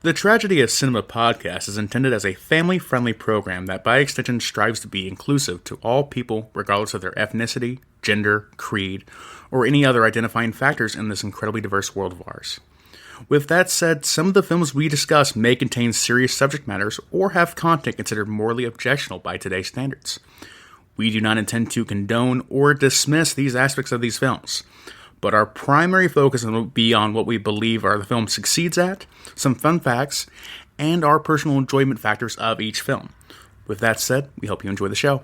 The Tragedy of Cinema podcast is intended as a family-friendly program that by extension strives to be inclusive to all people regardless of their ethnicity, gender, creed, or any other identifying factors in this incredibly diverse world of ours. With that said, some of the films we discuss may contain serious subject matters or have content considered morally objectionable by today's standards. We do not intend to condone or dismiss these aspects of these films, but our primary focus will be on what we believe the film succeeds at, some fun facts, and our personal enjoyment factors of each film. With that said, we hope you enjoy the show.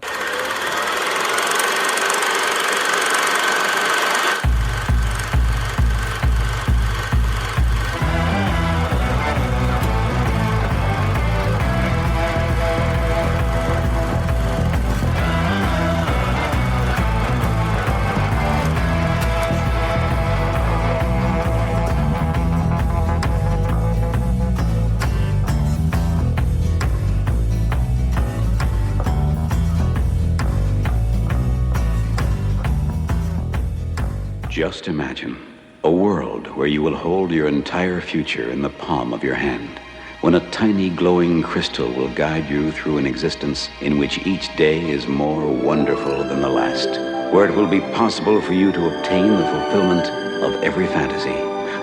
Just imagine a world where you will hold your entire future in the palm of your hand, when a tiny glowing crystal will guide you through an existence in which each day is more wonderful than the last, where it will be possible for you to obtain the fulfillment of every fantasy,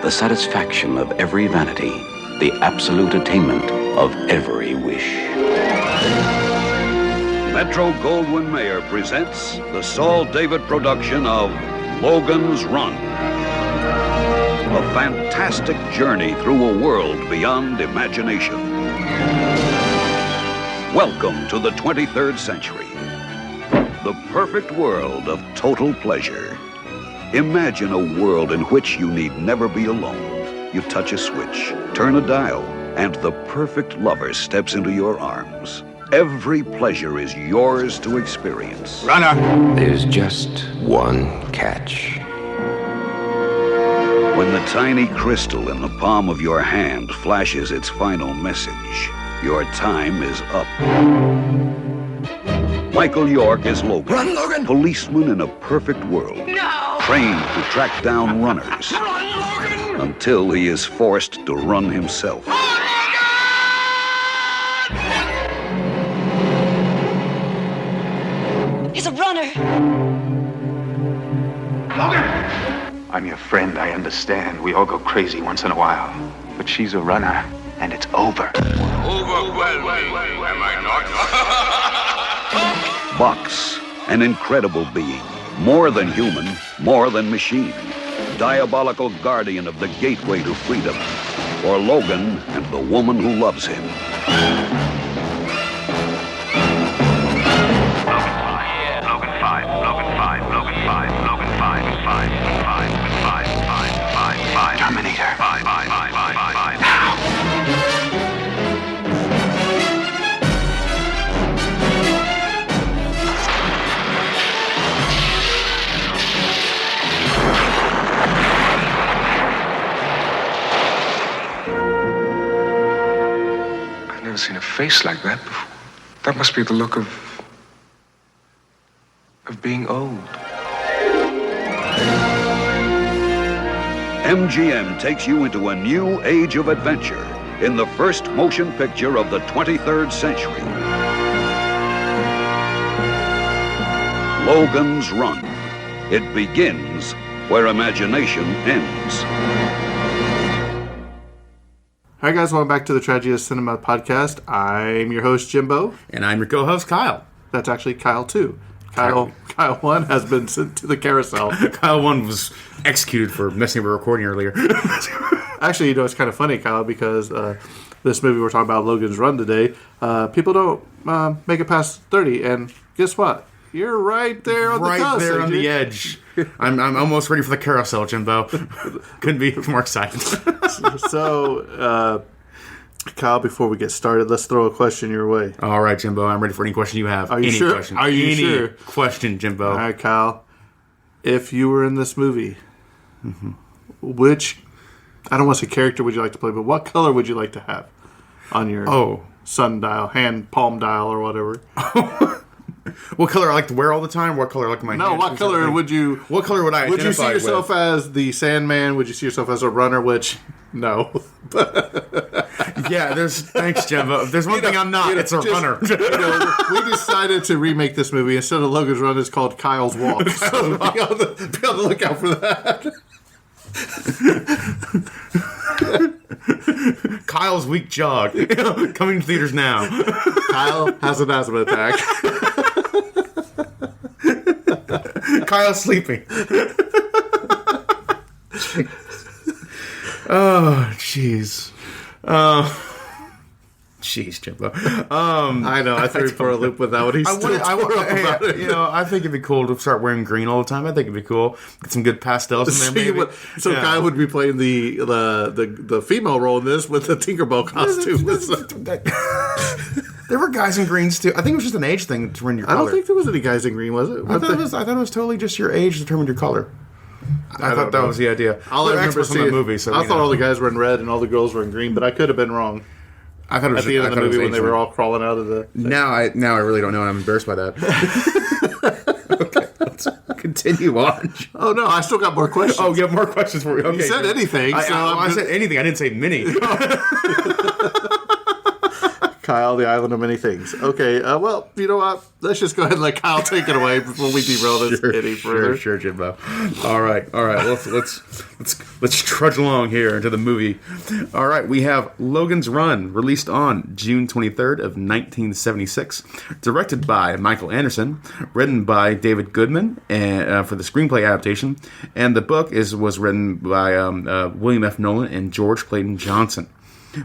the satisfaction of every vanity, the absolute attainment of every wish. Metro-Goldwyn-Mayer presents the Saul David production of Logan's Run. A fantastic journey through a world beyond imagination. Welcome to the 23rd century. The perfect world of total pleasure. Imagine a world in which you need never be alone. You touch a switch, turn a dial, and the perfect lover steps into your arms. Every pleasure is yours to experience. Runner! There's just one catch. When the tiny crystal in the palm of your hand flashes its final message, your time is up. Michael York is Logan. Run, Logan! Policeman in a perfect world. No! Trained to track down runners. Run, Logan! Until he is forced to run himself. He's a runner. Logan! I'm your friend, I understand. We all go crazy once in a while. But she's a runner, and it's over. Overwhelming, am I not? Box, an incredible being. More than human, more than machine. Diabolical guardian of the gateway to freedom. For Logan and the woman who loves him. Terminator. Now. I've never seen a face like that before. That must be the look of being old. MGM takes you into a new age of adventure in the first motion picture of the 23rd century. Logan's Run. It begins where imagination ends. Hi guys, welcome back to the Tragedy of Cinema podcast. I'm your host, Jimbo. And I'm your co-host, Kyle. That's actually Kyle 2. Kyle 1 has been sent to the carousel. Kyle 1 was executed for messing with a recording earlier. Actually, you know, it's kind of funny, Kyle, because this movie we're talking about, Logan's Run today, people don't make it past 30, and guess what? You're right there on the cusp. Right there on the edge. I'm almost ready for the carousel, Jimbo. Couldn't be more excited. So, Kyle, before we get started, let's throw a question your way. All right, Jimbo. I'm ready for any question you have. Are you sure? Question. Are you sure? Question, Jimbo. All right, Kyle. If you were in this movie, which, I don't want to say character would you like to play, but what color would you like to have on your sundial, palm dial, or whatever? What color I like to wear all the time? What color I like my No, what color would you... What color would I identify Would you see yourself with? as the Sandman? Would you see yourself as a runner? Which, No. Yeah, thanks, Jimbo. If there's one thing I'm not, it's a runner. We decided to remake this movie. Instead of Logan's Run, it's called Kyle's Walk. So be on the lookout for that. Kyle's Weak Jog. Coming to theaters now. Kyle has an asthma attack. Kyle's sleeping. Oh, jeez. Jeez, Jimbo. I know. I threw him for a loop with that one. He's still tore up about it. You know, I think it'd be cool to start wearing green all the time. I think it'd be cool. Get some good pastels in there, maybe. So yeah. Kyle would be playing the female role in this with the Tinkerbell costume. There were guys in greens too. I think it was just an age thing to determine your color. I don't think there was any guys in green, was it? I thought it was totally just your age determined your color. I thought that was the idea. All I remember seeing the movie. So I thought all the guys were in red and all the girls were in green, but I could have been wrong. I thought it was at the end of the movie when they were all crawling out of the thing. Now I really don't know, and I'm embarrassed by that. Okay, let's continue on. Oh no, I still got more questions. Oh, you have more questions for me. Okay, you said anything. I said anything. I didn't say many. Kyle, the island of many things. Okay, well, you know what? Let's just go ahead and let Kyle take it away before we derail this any further. Sure, Jimbo. All right. Let's trudge along here into the movie. All right, we have Logan's Run, released on June 23rd of 1976, directed by Michael Anderson, written by David Goodman, and for the screenplay adaptation, and the book was written by William F. Nolan and George Clayton Johnson.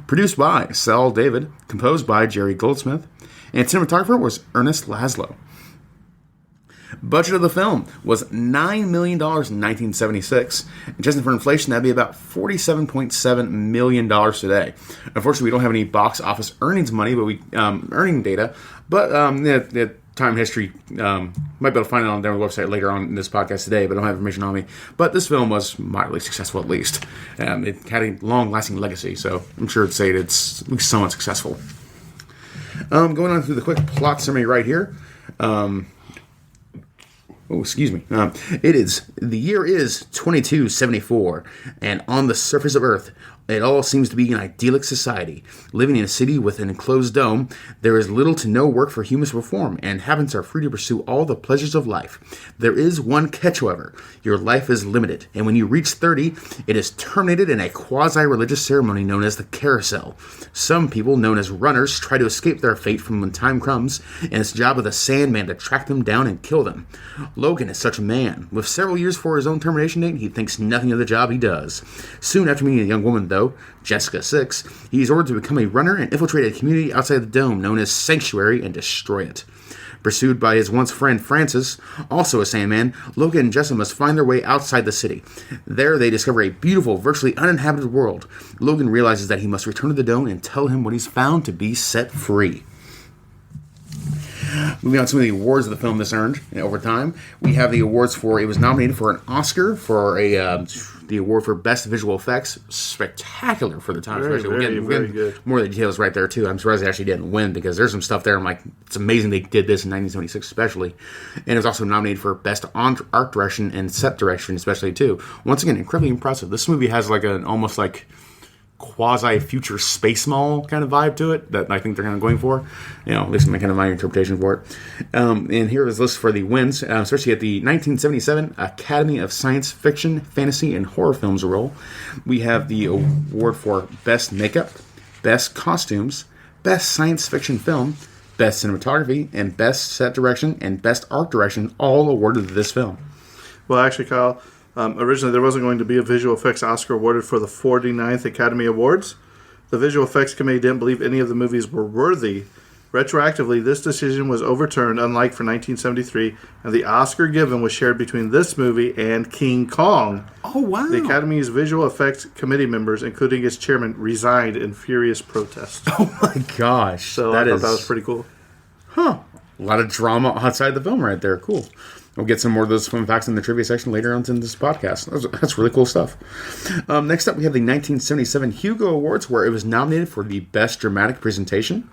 Produced by Sal David, composed by Jerry Goldsmith, and cinematographer was Ernest Laszlo. Budget of the film was $9 million in 1976. Adjusted for inflation, that'd be about $47.7 million today. Unfortunately, we don't have any box office earnings money, but earning data. But the time history, might be able to find it on their website later on in this podcast today, but I don't have information on me. But this film was mildly successful, at least. It had a long-lasting legacy, so I'm sure it'd say it's at least somewhat successful. Going on through the quick plot summary right here. Excuse me. The year is 2274, and on the surface of Earth, it all seems to be an idyllic society. Living in a city with an enclosed dome, there is little to no work for humans to perform, and inhabitants are free to pursue all the pleasures of life. There is one catch, however. Your life is limited, and when you reach 30, it is terminated in a quasi-religious ceremony known as the carousel. Some people, known as runners, try to escape their fate from when time comes, and it's the job of the Sandman to track them down and kill them. Logan is such a man. With several years before his own termination date, he thinks nothing of the job he does. Soon after meeting a young woman, though, Jessica 6, he is ordered to become a runner and infiltrate a community outside the dome known as Sanctuary and destroy it. Pursued by his once friend Francis, also a Sandman, Logan and Jessica must find their way outside the city. There they discover a beautiful, virtually uninhabited world. Logan realizes that he must return to the dome and tell him what he's found to be set free. Moving on to some of the awards of the film this earned over time, we have the awards for, it was nominated for an Oscar for the award for Best Visual Effects. Spectacular for the time. Very good. More of the details right there, too. I'm surprised they actually didn't win, because there's some stuff there. I'm like, it's amazing they did this in 1976, especially. And it was also nominated for Best Art Direction and Set Direction, especially, too. Once again, incredibly impressive. This movie has like an almost like quasi-future space mall kind of vibe to it that I think they're kind of going for. At least kind of my interpretation for it. And here is a list for the wins, especially at the 1977 Academy of Science Fiction, Fantasy, and Horror Films role. We have the award for Best Makeup, Best Costumes, Best Science Fiction Film, Best Cinematography, and Best Set Direction, and Best Art Direction, all awarded to this film. Well, actually, Kyle, originally, there wasn't going to be a visual effects Oscar awarded for the 49th Academy Awards. The Visual Effects Committee didn't believe any of the movies were worthy. Retroactively, this decision was overturned, unlike for 1973, and the Oscar given was shared between this movie and King Kong. Oh, wow. The Academy's Visual Effects Committee members, including its chairman, resigned in furious protest. Oh, my gosh. So I thought that was pretty cool. Huh. A lot of drama outside the film right there. Cool. We'll get some more of those fun facts in the trivia section later on in this podcast. That's really cool stuff. Next up, we have the 1977 Hugo Awards, where it was nominated for the Best Dramatic Presentation.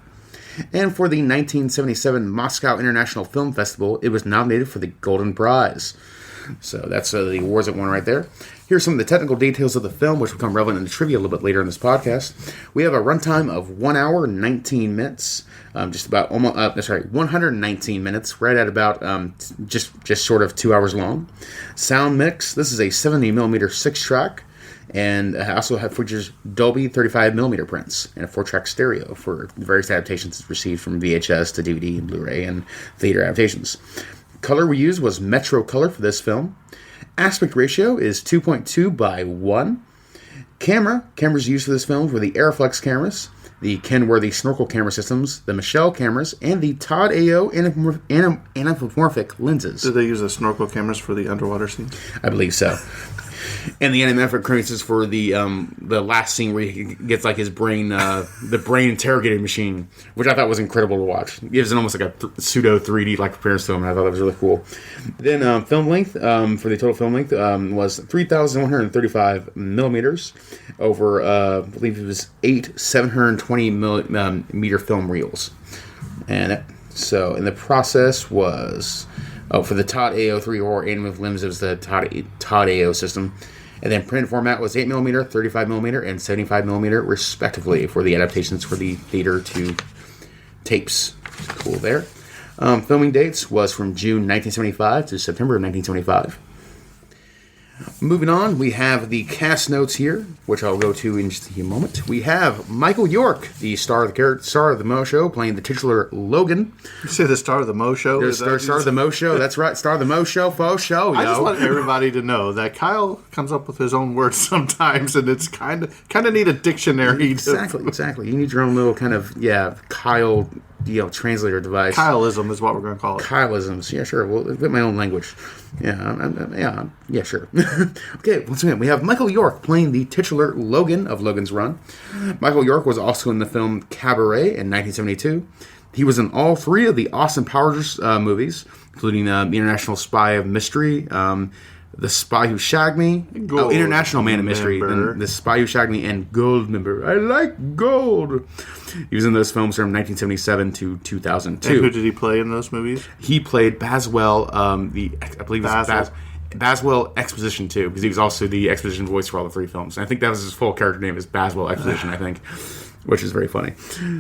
And for the 1977 Moscow International Film Festival, it was nominated for the Golden Prize. So that's the awards it won right there. Here's some of the technical details of the film, which will become relevant in the trivia a little bit later in this podcast. We have a runtime of 1 hour and 19 minutes. Just about 119 minutes, right at about just short of 2 hours long. Sound mix. This is a 70mm 6-track. And also features Dolby 35mm prints and a 4-track stereo for various adaptations it's received from VHS to DVD and Blu-ray and theater adaptations. Color we used was Metro Color for this film. Aspect ratio is 2.2:1. Cameras used for this film were the Airflex cameras, the Kenworthy snorkel camera systems, the Michelle cameras, and the Todd AO anamorphic lenses. Did they use the snorkel cameras for the underwater scenes? I believe so. And the anamorphic creases for the last scene where he gets like his brain, the brain interrogating machine, which I thought was incredible to watch. It gives it almost like a pseudo 3D like appearance to him, and I thought that was really cool. Then film length for the total film length was 3,135 millimeters over I believe it was 8 720 meter film reels, and the process was. For the Todd AO3 or animated limbs, it was the Todd AO system. And then print format was 8mm, 35mm, and 75mm, respectively, for the adaptations for the theater to tapes. Cool there. Filming dates was from June 1975 to September of 1975. Moving on, we have the cast notes here, which I'll go to in just a moment. We have Michael York, the star of the Mo Show, playing the titular Logan. You say the star of the Mo Show? The star of the Mo Show, that's right. Star of the Mo Show, faux show, yo. I just want everybody to know that Kyle comes up with his own words sometimes, and it's kind of need a dictionary. Exactly. You need your own little kind of, Kyle... translator device. Kyleism is what we're going to call it. Kyleisms. Yeah, sure. Well, fit my own language. Yeah, sure. Okay, once again, we have Michael York playing the titular Logan of Logan's Run. Michael York was also in the film Cabaret in 1972. He was in all 3 of the Austin Powers movies, including The International Spy of Mystery, The Spy Who Shagged Me, International Man of Mystery, then The Spy Who Shagged Me, and Goldmember. I like gold. He was in those films from 1977 to 2002. And who did he play in those movies? He played Baswell, I believe it was Baswell Exposition 2, because he was also the exposition voice for all the 3 films. And I think that was his full character name, is Baswell Exposition, I think, which is very funny.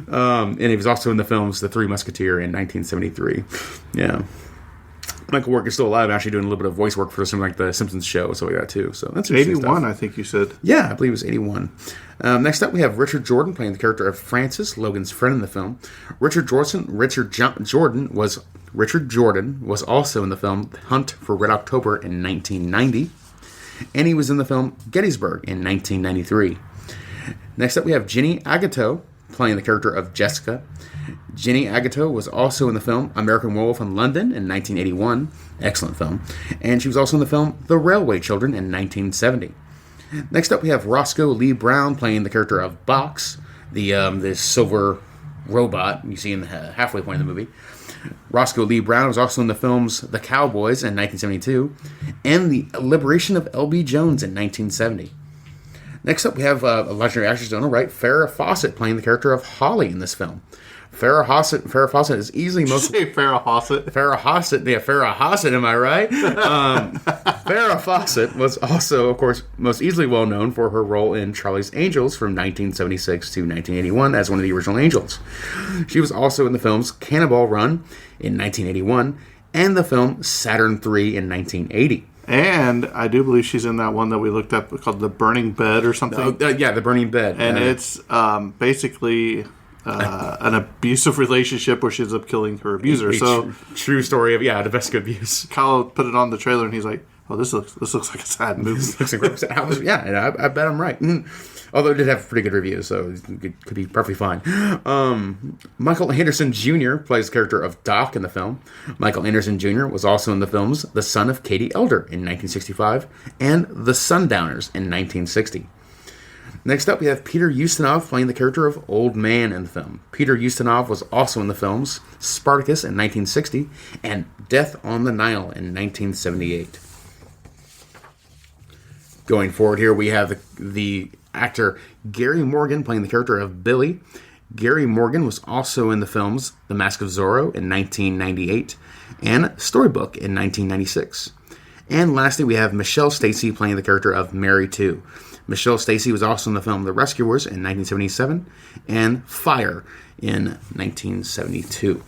And he was also in the films The Three Musketeer in 1973. Yeah. Michael York is still alive, actually doing a little bit of voice work for something like the Simpsons show, so we got too. So that's 81, stuff. I think you said. Yeah, I believe it was 81. Next up, we have Richard Jordan playing the character of Francis, Logan's friend in the film. Richard Jordan was also in the film Hunt for Red October in 1990, and he was in the film Gettysburg in 1993. Next up, we have Jenny Agutter playing the character of Jessica. Jenny Agutter was also in the film American Werewolf in London in 1981. Excellent film. And she was also in the film The Railway Children in 1970. Next up, we have Roscoe Lee Brown playing the character of Box, the silver robot you see in the halfway point of the movie. Roscoe Lee Brown was also in the films The Cowboys in 1972 and The Liberation of L.B. Jones in 1970. Next up, we have a legendary actress in her right, Farrah Fawcett, playing the character of Holly in this film. Farrah Fawcett is easily most... Did you say Farrah Fawcett? Farrah Fawcett, am I right? Farrah Fawcett was also, of course, most easily well known for her role in Charlie's Angels from 1976 to 1981 as one of the original Angels. She was also in the films Cannonball Run in 1981 and the film Saturn III in 1980. And I do believe she's in that one that we looked up called The Burning Bed or something. The Burning Bed. And it's basically... an abusive relationship where she ends up killing her abuser. True story of domestic abuse. Kyle put it on the trailer and he's like, "Oh, this looks like a sad movie." Looks like I bet I'm right. Although it did have pretty good reviews, so it could be perfectly fine. Michael Anderson Jr. plays the character of Doc in the film. Michael Anderson Jr. was also in the films The Son of Katie Elder in 1965 and The Sundowners in 1960. Next up, we have Peter Ustinov playing the character of Old Man in the film. Peter Ustinov was also in the films Spartacus in 1960 and Death on the Nile in 1978. Going forward here, we have the actor Gary Morgan playing the character of Billy. Gary Morgan was also in the films The Mask of Zorro in 1998 and Storybook in 1996. And lastly, we have Michelle Stacy playing the character of Mary 2. Michelle Stacy was also in the film The Rescuers in 1977 and Fire in 1972.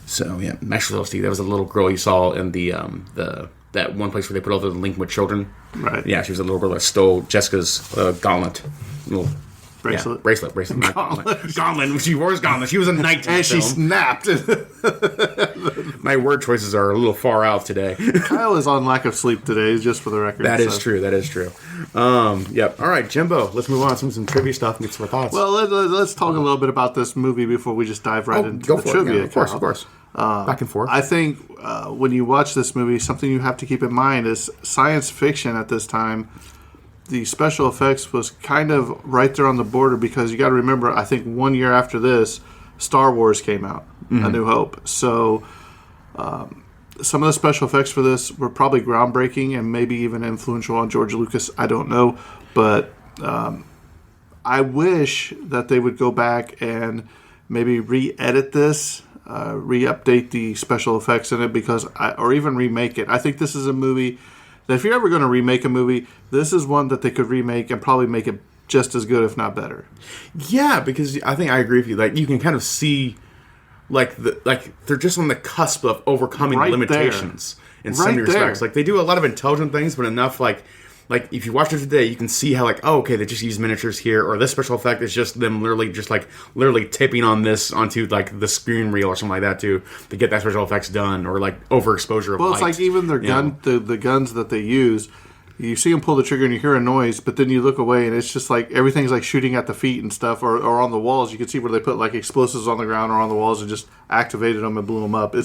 So, yeah, Michelle Stacy, that was a little girl you saw in the that one place where they put all the Lincoln with children. Right. Yeah, she was a little girl that stole Jessica's gauntlet. Little bracelet. Yeah, bracelet. Not gauntlet. She wore his gauntlet. She was a knight in the And she film. snapped. My word choices are a little far out today. Kyle is on lack of sleep today, just for the record. That is true. Yep. All right, Jimbo, let's move on to some trivia stuff and get some our thoughts. Well, let's talk a little bit about this movie before we just dive right into the trivia. Yeah, of course. Back and forth. I think when you watch this movie, something you have to keep in mind is science fiction at this time. The special effects was kind of right there on the border because you got to remember, I think 1 year after this, Star Wars came out, A New Hope. So some of the special effects for this were probably groundbreaking and maybe even influential on George Lucas. I don't know. But I wish that they would go back and maybe re-edit this, re-update the special effects in it, or even remake it. I think this is a movie that if you're ever going to remake a movie, this is one that they could remake and probably make it just as good, if not better. Yeah, because I think I agree with you. Like, you can kind of see, they're just on the cusp of overcoming limitations in some respects. Like, they do a lot of intelligent things, but enough like if you watch it today, you can see how they just use miniatures here, or this special effect is just them literally tipping on this onto like the screen reel or something like that to get that special effects done, or like overexposure of light. Well, it's like even their the guns that they use. You see them pull the trigger and you hear a noise, but then you look away and it's just like everything's like shooting at the feet and stuff, or on the walls. You can see where they put like explosives on the ground or on the walls and just activated them and blew them up.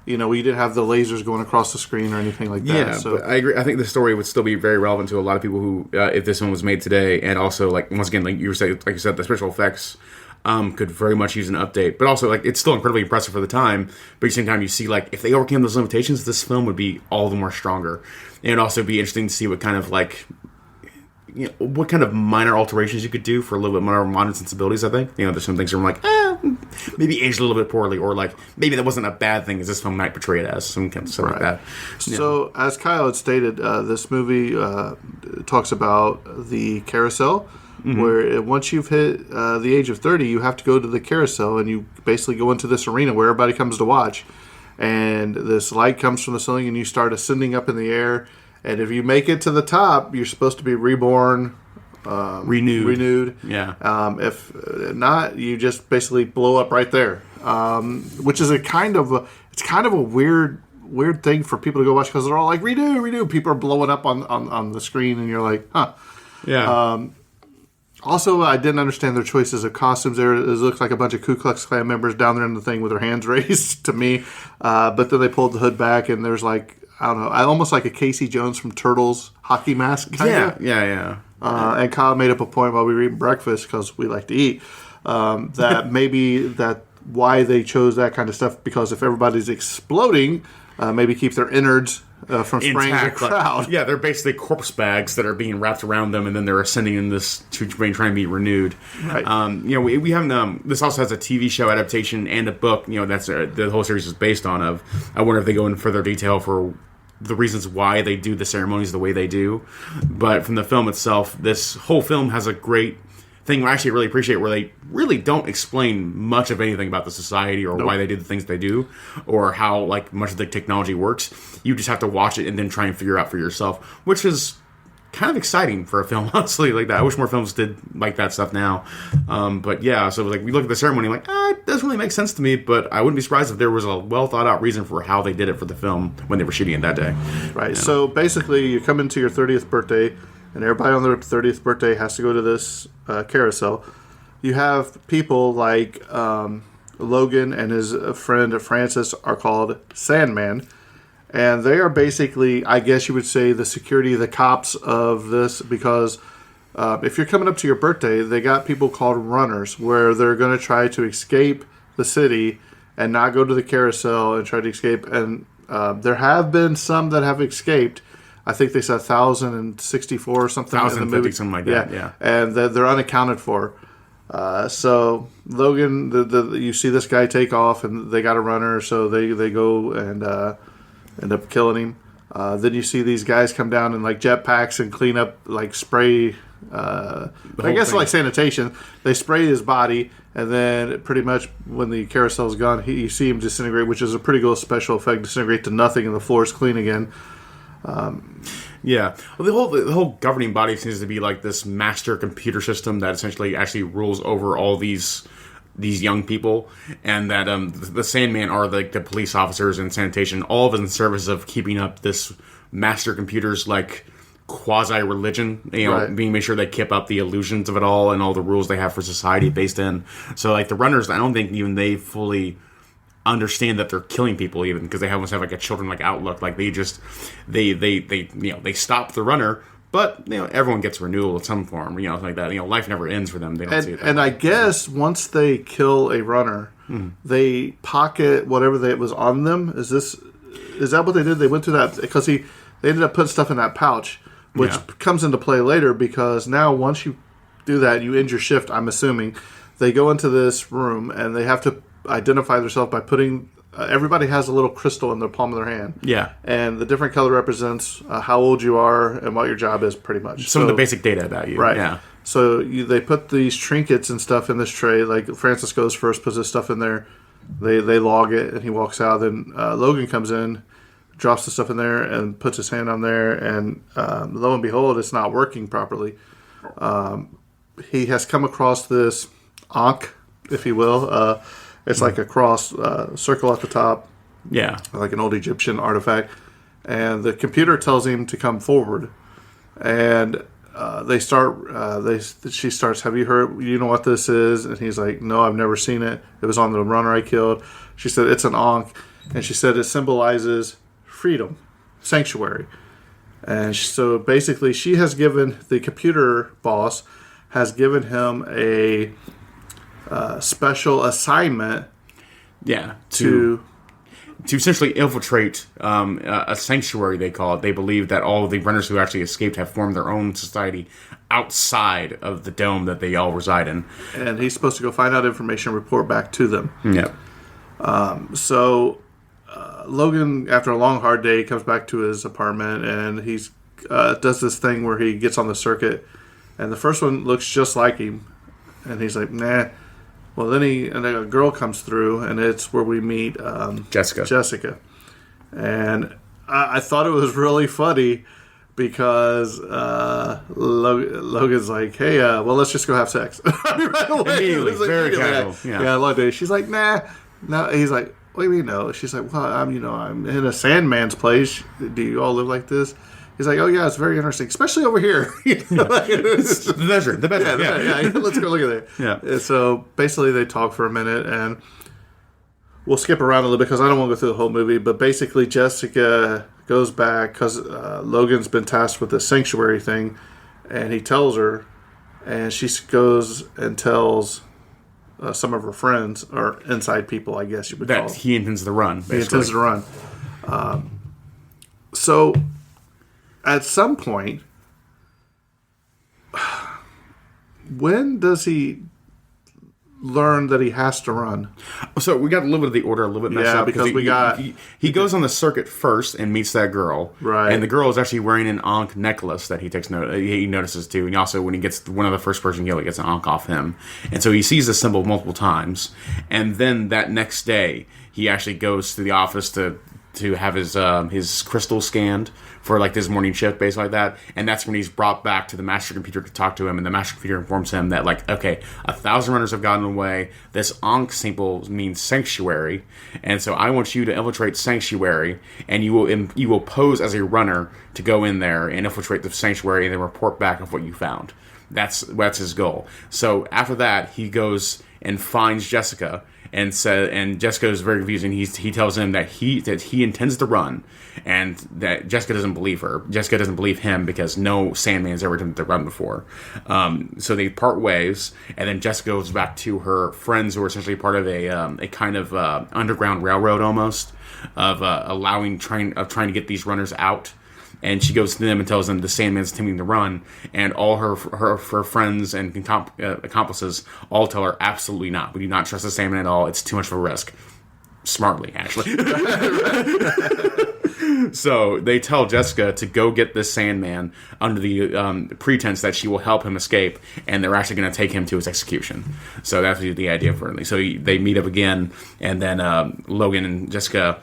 We didn't have the lasers going across the screen or anything like that. Yeah, so but I agree. I think the story would still be very relevant to a lot of people who, if this one was made today, and also like once again, like you said, the special effects could very much use an update. But also, like, it's still incredibly impressive for the time. But at the same time, you see, like, if they overcame those limitations, this film would be all the more stronger. And it'd also be interesting to see what kind of like, what kind of minor alterations you could do for a little bit more modern sensibilities. I think there's some things where I'm like, maybe aged a little bit poorly, or like maybe that wasn't a bad thing as this film might portray it as, some kind of stuff like that. So as Kyle had stated, this movie talks about the carousel, where once you've hit the age of 30, you have to go to the carousel, and you basically go into this arena where everybody comes to watch, and this light comes from the ceiling, and you start ascending up in the air. And if you make it to the top, you're supposed to be reborn, renewed. Yeah. If not, you just basically blow up right there, which is a kind of a weird thing for people to go watch, because they're all like renew. People are blowing up on the screen, and you're like, huh. Yeah. Also, I didn't understand their choices of costumes. It looks like a bunch of Ku Klux Klan members down there in the thing with their hands raised to me. But then they pulled the hood back, and there's like, I don't know, almost like a Casey Jones from Turtles hockey mask kind of. Yeah. And Kyle made up a point while we were eating breakfast, because we like to eat, that maybe that why they chose that kind of stuff, because if everybody's exploding, maybe keep their innards from spraying the crowd. Yeah, they're basically corpse bags that are being wrapped around them, and then they're ascending in this to try and be renewed. Right. We haven't. This also has a TV show adaptation and a book. That's the whole series is based on. I wonder if they go in further detail for the reasons why they do the ceremonies the way they do. But from the film itself, this whole film has a great thing I actually really appreciate, where they really don't explain much of anything about the society or why they do the things they do, or how like much of the technology works. You just have to watch it and then try and figure out for yourself, which is kind of exciting for a film, honestly, like that. I wish more films did like that stuff now. But yeah, so like we look at the ceremony, like, it doesn't really make sense to me, but I wouldn't be surprised if there was a well thought out reason for how they did it for the film when they were shooting it that day. Right. So basically, you come into your 30th birthday, and everybody on their 30th birthday has to go to this carousel. You have people like Logan and his friend Francis are called Sandman. And they are basically, I guess you would say, the security, the cops of this, because if you're coming up to your birthday, they got people called runners, where they're going to try to escape the city and not go to the carousel and try to escape. And there have been some that have escaped. I think they said 1,064 or something. 1,050, something like that, yeah. And they're unaccounted for. So Logan, you see this guy take off, and they got a runner, so they go and end up killing him. Then you see these guys come down in like jetpacks and clean up, like spray. I guess like sanitation. They spray his body, and then pretty much when the carousel's gone, you see him disintegrate, which is a pretty cool special effect. Disintegrate to nothing, and the floor is clean again. Yeah, well, the whole governing body seems to be like this master computer system that essentially actually rules over all these young people, and that the Sandman are like the police officers and sanitation, all of it in service of keeping up this master computer's like quasi-religion, being make sure they keep up the illusions of it all and all the rules they have for society based in. So like the runners, I don't think even they fully understand that they're killing people, even because they almost have like a children-like outlook. Like they just they stop the runner, but everyone gets renewal in some form, like that. Life never ends for them. They don't see it. And I guess once they kill a runner, they pocket whatever was on them. Is that what they did? They went through that because they ended up putting stuff in that pouch, which comes into play later because now once you do that, you end your shift. I'm assuming they go into this room and they have to identify themselves by putting. Everybody has a little crystal in the palm of their hand. Yeah. And the different color represents how old you are and what your job is, pretty much. Some of the basic data about you. Right. Yeah. So they put these trinkets and stuff in this tray. Like Francis goes first, puts his stuff in there. They log it, and he walks out. Then Logan comes in, drops the stuff in there, and puts his hand on there. And lo and behold, it's not working properly. He has come across this Ankh, if you will. It's like a cross circle at the top. Yeah. Like an old Egyptian artifact. And the computer tells him to come forward. And she starts, have you heard, you know what this is? And he's like, no, I've never seen it. It was on the runner I killed. She said, it's an Ankh. And she said it symbolizes freedom, sanctuary. And so basically she has given, the computer boss has given him a special assignment. Yeah, to essentially infiltrate a sanctuary, they call it. They believe that all of the runners who actually escaped have formed their own society outside of the dome that they all reside in. And he's supposed to go find out information and report back to them. Yeah. So Logan, after a long, hard day, comes back to his apartment, and he's does this thing where he gets on the circuit, and the first one looks just like him. And he's like, nah. Well, then a girl comes through, and it's where we meet Jessica. And I thought it was really funny because Logan's like, hey, well, let's just go have sex. Right away. Immediately, like, very casual. Yeah, I loved it. She's like, nah. No, he's like, what do you mean no? She's like, well, I'm in a Sandman's place. Do you all live like this? He's like, oh, yeah, it's very interesting, especially over here. The bedroom. Yeah, let's go look at it. Yeah. And so basically they talk for a minute, and we'll skip around a little bit because I don't want to go through the whole movie. But basically Jessica goes back because Logan's been tasked with the sanctuary thing, and he tells her, and she goes and tells some of her friends, or inside people, I guess you would call that them. he intends to run, basically. He intends to run. So at some point, when does he learn that he has to run? So we got a little bit of the order a little bit messed up. Because he goes on the circuit first and meets that girl. Right. And the girl is actually wearing an Ankh necklace that he notices too. And also when he gets one of the first person he gets an Ankh off him. And so he sees the symbol multiple times. And then that next day, he actually goes to the office to have his crystal scanned for like this morning shift, basically like that. And that's when he's brought back to the master computer to talk to him, and the master computer informs him that, like, okay, 1,000 runners have gotten away. This Ankh symbol means sanctuary, and so I want you to infiltrate sanctuary, and you will pose as a runner to go in there and infiltrate the sanctuary and then report back of what you found. That's his goal. So after that, he goes and finds Jessica. And Jessica is very confused, and he tells him that he intends to run, and that Jessica doesn't believe her. Jessica doesn't believe him because no Sandman's ever attempted to run before. So they part ways, and then Jessica goes back to her friends who are essentially part of a kind of underground railroad almost of trying to get these runners out. And she goes to them and tells them the Sandman's attempting to run, and all her friends and accomplices all tell her, absolutely not. We do not trust the Sandman at all. It's too much of a risk. Smartly, actually. So they tell Jessica to go get this Sandman under the pretense that she will help him escape, and they're actually going to take him to his execution. So that's the idea for it. So they meet up again, and then Logan and Jessica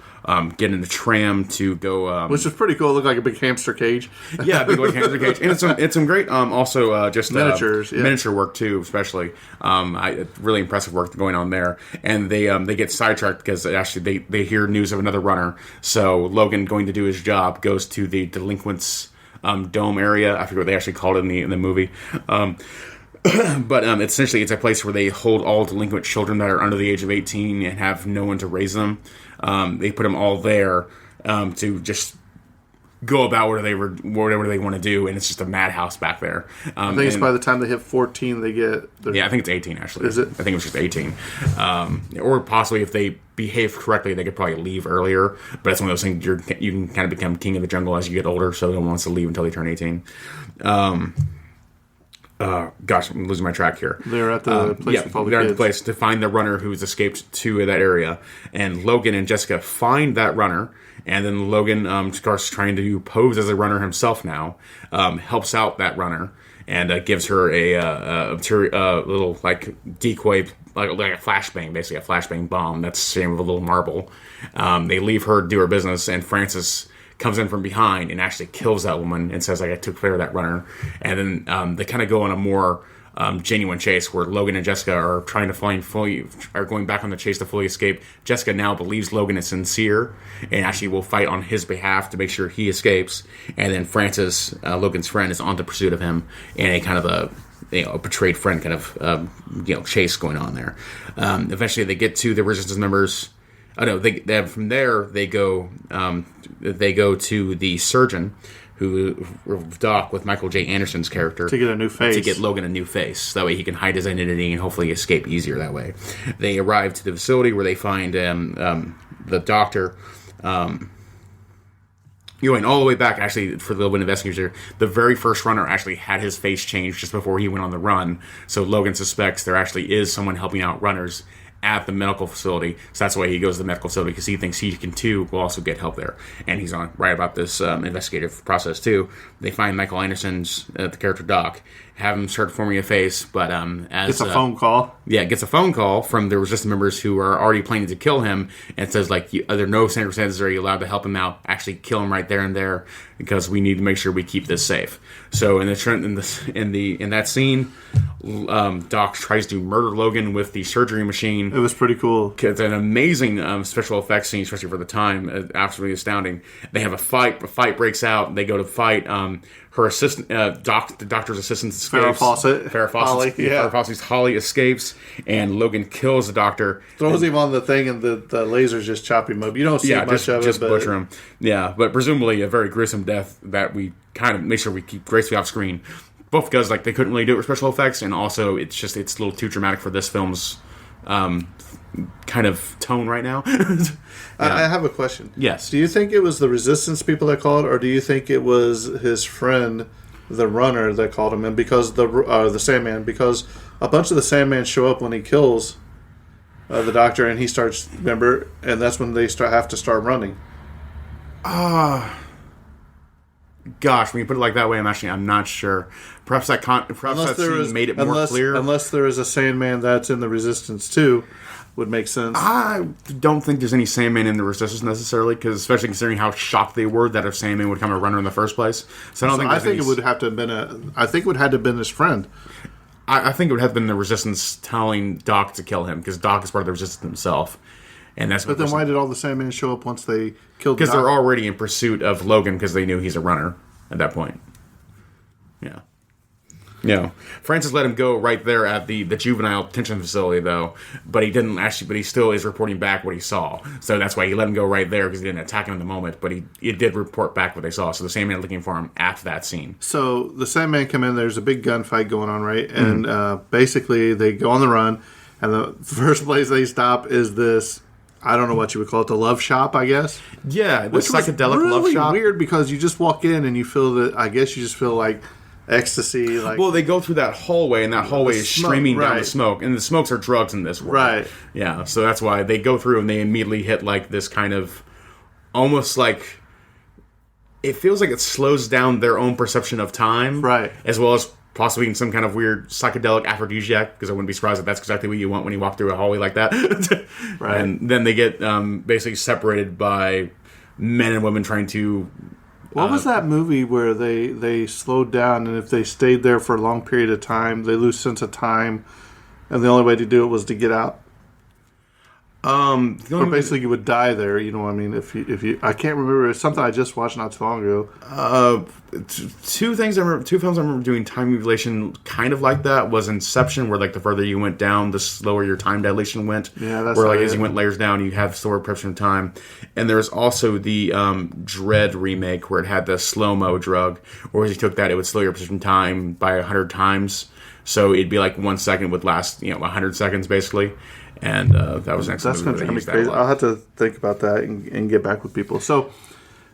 get in the tram to go... which is pretty cool. It looked like a big hamster cage. Yeah, big like hamster cage. And it's some great also just miniatures, miniature work too, especially. Really impressive work going on there. And they get sidetracked because actually they hear news of another runner. So Logan, going to do his job, goes to the delinquents dome area. I forget what they actually called it in the movie. But essentially, it's a place where they hold all delinquent children that are under the age of 18 and have no one to raise them. They put them all there to just go about whatever they want to do, and it's just a madhouse back there. I think it's by the time they hit 14, they get... Yeah, I think it's 18, actually. Is it? I think it was just 18. Or possibly, if they behave correctly, they could probably leave earlier. But it's one of those things, you can kind of become king of the jungle as you get older, so no one wants to leave until they turn 18. Gosh, I'm losing my track here. They're at the place with all the they're kids. at the place to find the runner who's escaped to that area. And Logan and Jessica find that runner, and then Logan starts trying to pose as a runner himself now, helps out that runner, and gives her a little like decoy, like a flashbang, basically a flashbang bomb that's the same with a little marble. They leave her do her business, and Francis comes in from behind and actually kills that woman and says, like, I took care of that runner. And then they kind of go on a more genuine chase where Logan and Jessica are trying to are going back on the chase to fully escape. Jessica now believes Logan is sincere and actually will fight on his behalf to make sure he escapes. And then Francis, Logan's friend, is on the pursuit of him in a kind of a betrayed friend kind of chase going on there. Eventually they get to the Resistance members. Oh no! From there they go to the surgeon, who Doc with Michael J. Anderson's character to get a new face, to get Logan a new face. That way he can hide his identity and hopefully escape easier that way. They arrive to the facility where they find the doctor. Going all the way back, actually, for the Logan investigators, the very first runner actually had his face changed just before he went on the run. So Logan suspects there actually is someone helping out runners at the medical facility, so that's why he goes to the medical facility, because he thinks he can too will also get help there, and he's on right about this investigative process too. They find Michael Anderson's the character Doc, have him start forming a face, but as it's a phone call. Yeah, gets a phone call from the Resistance members who are already planning to kill him, and it says like, under no circumstances are you allowed to help him out. Actually, kill him right there and there, because we need to make sure we keep this safe. So in that scene, Doc tries to murder Logan with the surgery machine. It was pretty cool. It's an amazing special effects scene, especially for the time. Absolutely astounding. They have a fight. A fight breaks out. They go to fight. Her assistant, the doctor's assistant, escapes. Farrah Fawcett's Holly escapes, and Logan kills the doctor. Throws him on the thing, and the lasers just chop him up. You don't see much of it. Just butcher him. Yeah, but presumably a very gruesome death that we kind of make sure we keep gracefully off screen. Both because like they couldn't really do it with special effects, and also it's a little too dramatic for this film's kind of tone right now. I have a question. Yes. Do you think it was the Resistance people that called, or do you think it was his friend, the runner, that called him? And because the Sandman, because a bunch of the Sandman show up when he kills the doctor, and he starts, remember, and that's when they have to start running. Gosh, when you put it like that way, I'm not sure. Perhaps that scene made it more clear. Unless there is a Sandman that's in the Resistance too, would make sense. I don't think there's any Sandman in the Resistance necessarily, because especially considering how shocked they were that a Sandman would become a runner in the first place. So I think it would have to have been I think it would have to have been his friend. I think it would have been the Resistance telling Doc to kill him, because Doc is part of the Resistance himself. And that's but then why did all the Sandmen show up once they killed? Because they're already in pursuit of Logan, because they knew he's a runner at that point. Yeah. Yeah. Francis let him go right there at the juvenile detention facility, though. But he didn't actually. But he still is reporting back what he saw. So that's why he let him go right there, because he didn't attack him in the moment. But he did report back what they saw. So the Sandman looking for him after that scene. So the Sandman come in. There's a big gunfight going on, right? And basically they go on the run. And the first place they stop is this. I don't know what you would call it, the love shop, I guess. Yeah, the psychedelic love shop. Really weird, because you just walk in and you feel that. I guess you just feel like ecstasy. Like, well, they go through that hallway, and that hallway is streaming down the smoke, and the smokes are drugs in this world. Right. Yeah, so that's why they go through and they immediately hit like this kind of almost like it feels like it slows down their own perception of time, right? As well as possibly in some kind of weird psychedelic aphrodisiac, because I wouldn't be surprised if that's exactly what you want when you walk through a hallway like that. Right. And then they get basically separated by men and women trying to... What was that movie where they slowed down, and if they stayed there for a long period of time, they lose sense of time, and the only way to do it was to get out? Or basically you would die there, you know what I mean? If you I can't remember. It's something I just watched not too long ago. Two films I remember doing time manipulation kind of like that was Inception, where like the further you went down, the slower your time dilation went. Yeah, that's where like as you went layers down, you have slower perception of time. And there was also the Dread remake where it had the slow-mo drug, where as you took that, it would slow your perception of time by 100 times. So it'd be like 1 second would last 100 seconds basically. And that was an excellent movie. That's going to be crazy. I'll have to think about that and get back with people. So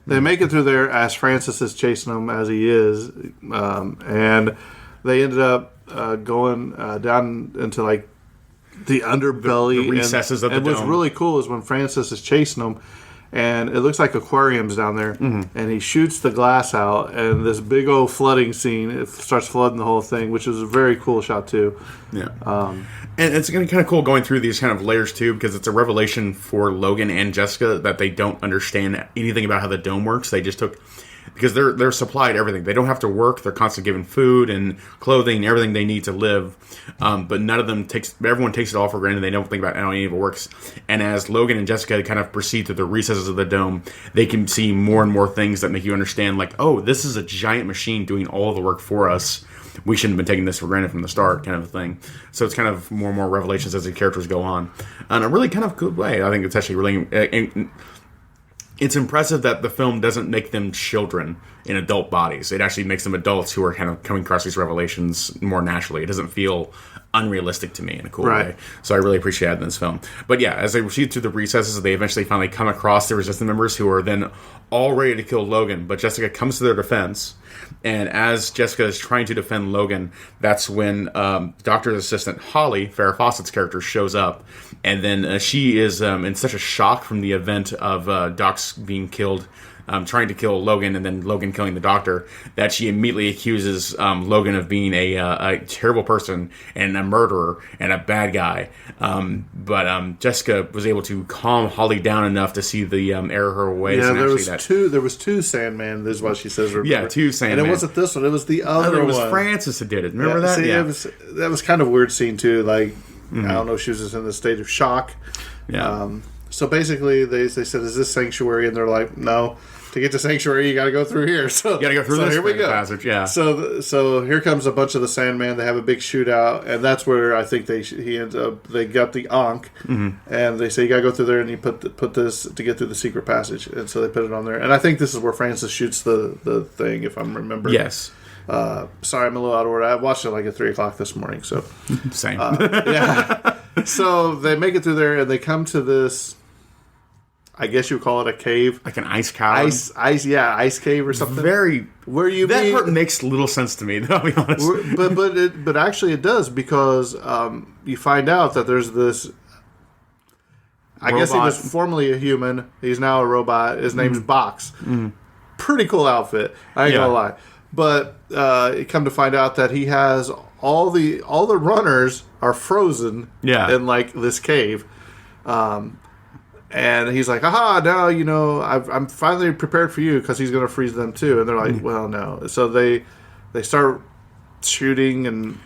they make it through there as Francis is chasing them as he is. And they ended up going down into like the underbelly. The recesses of the dome. And what's really cool is when Francis is chasing them, and it looks like aquariums down there, and he shoots the glass out, and this big old flooding scene, it starts flooding the whole thing, which is a very cool shot too. Yeah. And it's kind of cool going through these kind of layers too, because it's a revelation for Logan and Jessica that they don't understand anything about how the dome works. They just took... Because they're supplied everything. They don't have to work. They're constantly given food and clothing and everything they need to live. But none of them everyone takes it all for granted. They don't think about how any of it works. And as Logan and Jessica kind of proceed through the recesses of the dome, they can see more and more things that make you understand, like, oh, this is a giant machine doing all the work for us. We shouldn't have been taking this for granted from the start, kind of thing. So it's kind of more and more revelations as the characters go on. In a really kind of good way. I think it's actually really... It's impressive that the film doesn't make them children in adult bodies. It actually makes them adults who are kind of coming across these revelations more naturally. It doesn't feel unrealistic to me in a cool way. So I really appreciate that in this film. But yeah, as they proceed through the recesses, they eventually finally come across the Resistance members who are then all ready to kill Logan. But Jessica comes to their defense. And as Jessica is trying to defend Logan, that's when Doctor's assistant, Holly, Farrah Fawcett's character, shows up. And then she is in such a shock from the event of Doc's being killed, trying to kill Logan, and then Logan killing the Doctor, that she immediately accuses Logan of being a terrible person and a murderer and a bad guy. But Jessica was able to calm Holly down enough to see the error of her ways. Yeah, and there was two Sandman. This is what she says. Remember. Yeah, two Sandman. And it wasn't this one. It was the other one. It was Francis that did it. Remember that? See, yeah. That was kind of a weird scene too. Like, I don't know if she was just in a state of shock. Yeah. So basically, they said, "Is this sanctuary?" And they're like, "No. To get to sanctuary, you got to go through here." So you got to go through this here we go. passage. Yeah. So here comes a bunch of the Sandman. They have a big shootout, and that's where I think he ends up. They got the Ankh, and they say you got to go through there, and you put this to get through the secret passage, and so they put it on there. And I think this is where Francis shoots the thing, if I'm remembering. Yes. Sorry, I'm a little out of order. I watched it like at 3:00 this morning. So same. Yeah. So they make it through there, and they come to this. I guess you would call it a cave, like an ice cavern. Ice cave or something. That part makes little sense to me. I'll be honest. But actually, it does, because you find out that there's this. I guess he was formerly a human. He's now a robot. His name's Box. Pretty cool outfit. I ain't gonna lie. But you come to find out that he has all the runners are frozen. In like this cave. And he's like, aha, now, I'm finally prepared for you, because he's going to freeze them too. And they're like, well, no. So they start shooting and...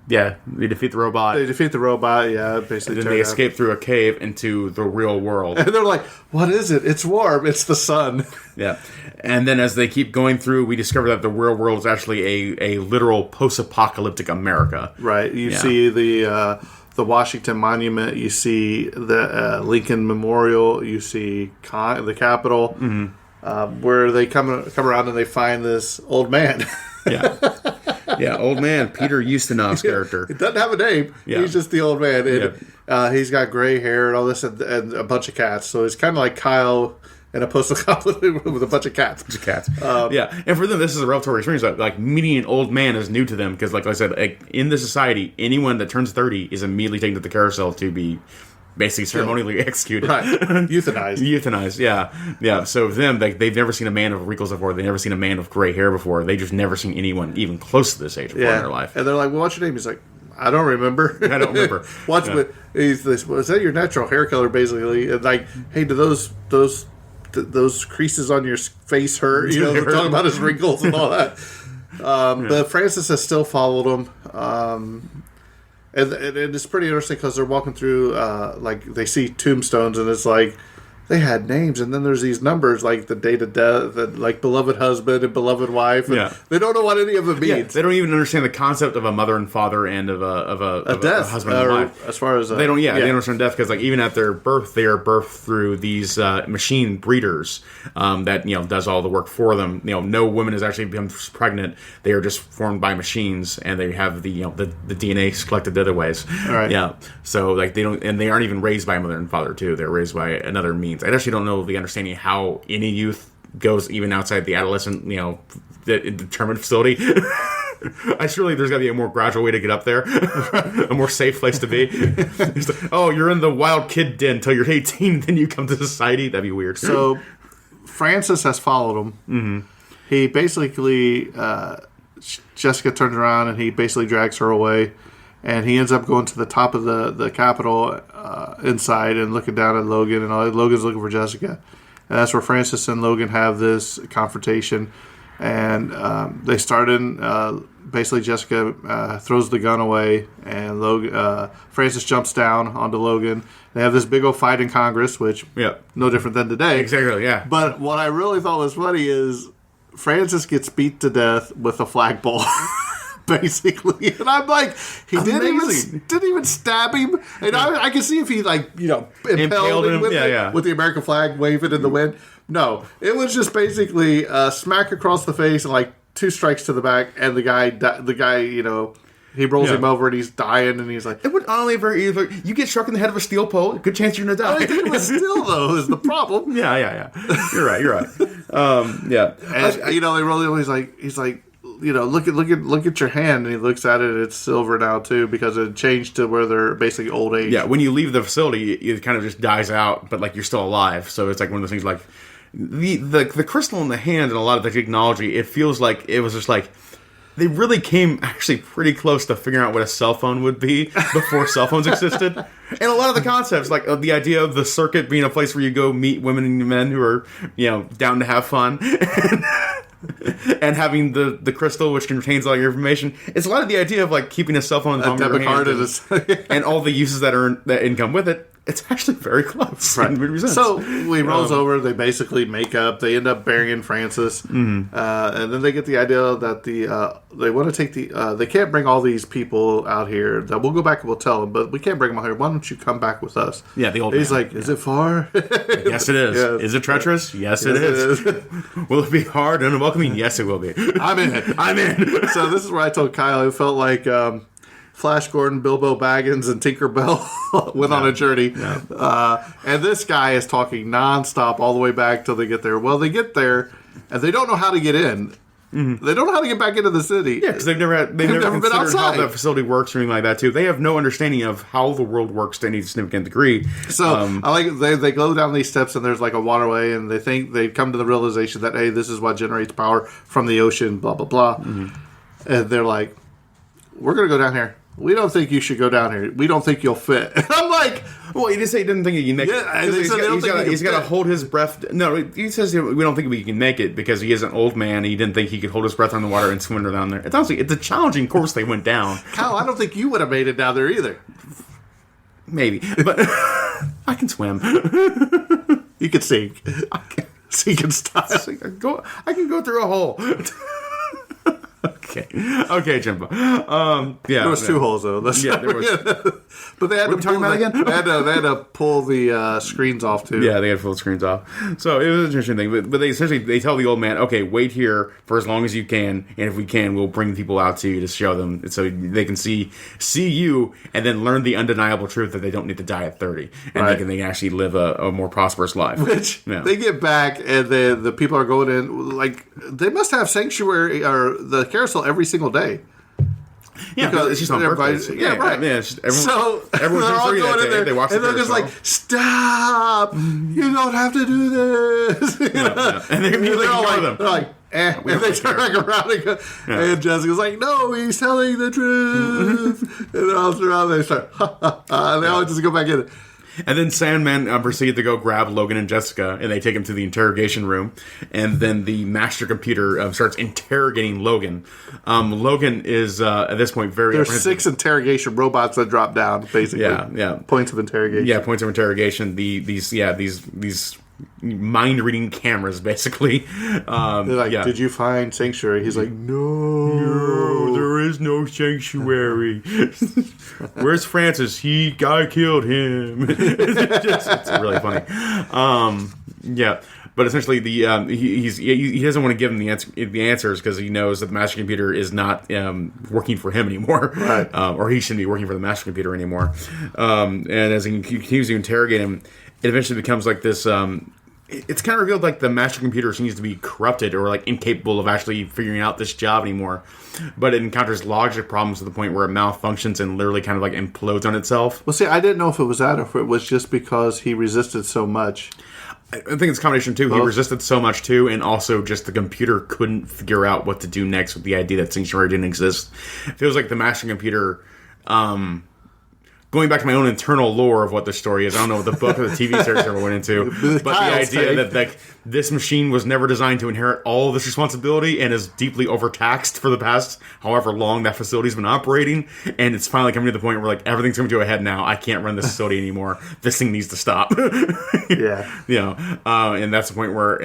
they defeat the robot. Basically. And then they escape through a cave into the real world. And they're like, what is it? It's warm. It's the sun. Yeah. And then as they keep going through, we discover that the real world is actually a literal post-apocalyptic America. Right. You see the Washington Monument, you see the Lincoln Memorial, you see the Capitol, where they come around and they find this old man. Old man, Peter Ustinov's character. He doesn't have a name. Yeah. He's just the old man. And, he's got gray hair and all this, and a bunch of cats. So he's kind of like Kyle in a post-apocalyptic with a bunch of cats. And for them, this is a revelatory experience. Like meeting an old man is new to them, because, like I said, in the society, anyone that turns 30 is immediately taken to the carousel to be basically ceremonially executed. Right. Euthanized, yeah. So them, they've never seen a man of wrinkles before. They've never seen a man with gray hair before. They just never seen anyone even close to this age before in their life. And they're like, well, what's your name? He's like, I don't remember. I don't remember. What's with? Is that your natural hair color, basically? And like, hey, do those creases on your face hurt? You know, they're talking about his wrinkles and all that. But Francis has still followed him. And it's pretty interesting because they're walking through, like, they see tombstones, and it's like, they had names, and then there's these numbers, like the date of death, and like beloved husband and beloved wife. And they don't know what any of it means. Yeah, they don't even understand the concept of a mother and father and of a death, husband and wife. As far as they don't, they don't understand death because, like, even at their birth, they are birthed through these machine breeders that does all the work for them. No woman has actually become pregnant. They are just formed by machines, and they have the DNA collected the other ways. All right. Yeah. So like they aren't even raised by a mother and father too. They're raised by another means. I actually don't know the understanding how any youth goes even outside the adolescent, the determined facility. Surely there's got to be a more gradual way to get up there, a more safe place to be. Like, oh, you're in the wild kid den until you're 18, then you come to society. That'd be weird. So Francis has followed him. Mm-hmm. He basically, Jessica turns around and he basically drags her away. And he ends up going to the top of the Capitol inside and looking down at Logan. And Logan's looking for Jessica. And that's where Francis and Logan have this confrontation. And they start in, basically Jessica throws the gun away. And Francis jumps down onto Logan. They have this big old fight in Congress, which no different than today. Exactly, yeah. But what I really thought was funny is Francis gets beat to death with a flagpole. Basically, and I'm like, he didn't even stab him. And I can see if he impaled him with the American flag waving in the wind. No, it was just basically smack across the face and like 2 strikes to the back, and the guy, he rolls him over and he's dying, and he's like, it would only very easily. You get struck in the head of a steel pole, good chance you're gonna die. It was steel though is the problem. Yeah. You're right. And they roll him. He's like. Look at your hand, and he looks at it. It's silver now too because it changed to where they're basically old age. Yeah, when you leave the facility, it kind of just dies out, but like you're still alive. So it's like one of those things. Like the crystal in the hand and a lot of the technology, it feels like it was just like they really came actually pretty close to figuring out what a cell phone would be before cell phones existed. And a lot of the concepts, like the idea of the circuit being a place where you go meet women and men who are down to have fun. And having the crystal, which contains all your information, it's a lot of the idea of like keeping a cell phone in the palm of your hand, and all the uses that come with it. It's actually very close. Right. So he rolls over. They basically make up. They end up burying Francis, and then they get the idea that they want to take they can't bring all these people out here. That we'll go back and we'll tell them, but we can't bring them out here. Why don't you come back with us? Yeah, the old. He's like, is it far? Yes, it is. Yes. Is it treacherous? Yes, it is. Will it be hard and unwelcoming? Yes, it will be. I'm in. So this is where I told Kyle it felt like. Flash Gordon, Bilbo Baggins, and Tinker Bell went on a journey. Yeah. And this guy is talking nonstop all the way back till they get there. Well, they get there, and they don't know how to get in. Mm-hmm. They don't know how to get back into the city. Yeah, because they've never been outside. How that facility works or anything like that, too. They have no understanding of how the world works to any significant degree. So, I like they go down these steps, and there's like a waterway, and they think they've come to the realization that, hey, this is what generates power from the ocean, blah, blah, blah. Mm-hmm. And they're like, we're going to go down here. We don't think you should go down here. We don't think you'll fit. And I'm like, well, he didn't say he didn't think he can make it. He's got to hold his breath. No, he says we don't think we can make it because he is an old man. And he didn't think he could hold his breath on the water and swim down there. It's honestly, it's a challenging course they went down. Kyle, I don't think you would have made it down there either. Maybe, but I can swim. You can sink. Sink and style. I can go through a hole. Okay, Jimbo. There was 2 holes though. There was. But they had to pull again. They had to pull the screens off too. Yeah, they had to pull the screens off. So it was an interesting thing. But they tell the old man, okay, wait here for as long as you can, and if we can, we'll bring people out to you to show them so they can see you and then learn the undeniable truth that they don't need to die at 30 and they can actually live a more prosperous life. Which they get back and the people are going in like they must have sanctuary or the carousel every single day. Yeah, because it's just on birthdays. Yeah, right. Yeah, it's just So everyone's they're all in going in there, they watch and the they're just carousel. like, "Stop! You don't have to do this." And they immediately all ignore like, them. they're like, and they turn back around and go, and Jessica's like, "No, he's telling the truth." And then all throughout they start, and they all just go back in. And then Sandman proceeded to go grab Logan and Jessica, and they take him to the interrogation room. And then the master computer starts interrogating Logan. Logan is, at this point, very... There's 6 interrogation robots that drop down, basically. Yeah. Points of interrogation. Yeah, points of interrogation. These mind-reading cameras, basically. They're like, "Did you find Sanctuary?" He's like, "No, there is no sanctuary. Where's Francis? I killed him." It's really funny. Yeah, but essentially, he doesn't want to give him the answers because he knows that the master computer is not working for him anymore, right? Or he shouldn't be working for the master computer anymore. And as he continues to interrogate him, it eventually becomes like this. It's kind of revealed like the master computer seems to be corrupted or like incapable of actually figuring out this job anymore. But it encounters logic problems to the point where it malfunctions and literally kind of like implodes on itself. Well, see, I didn't know if it was that or if it was just because he resisted so much. I think it's a combination too. He resisted so much too, and also just the computer couldn't figure out what to do next with the idea that Sanctuary didn't exist. It feels like the master computer. Going back to my own internal lore of what the story is, I don't know what the book or the TV series ever went into, but the idea that like this machine was never designed to inherit all of this responsibility and is deeply overtaxed for the past however long that facility's been operating, and it's finally coming to the point where like everything's coming to a head now. I can't run this facility anymore. This thing needs to stop. Yeah, and that's the point where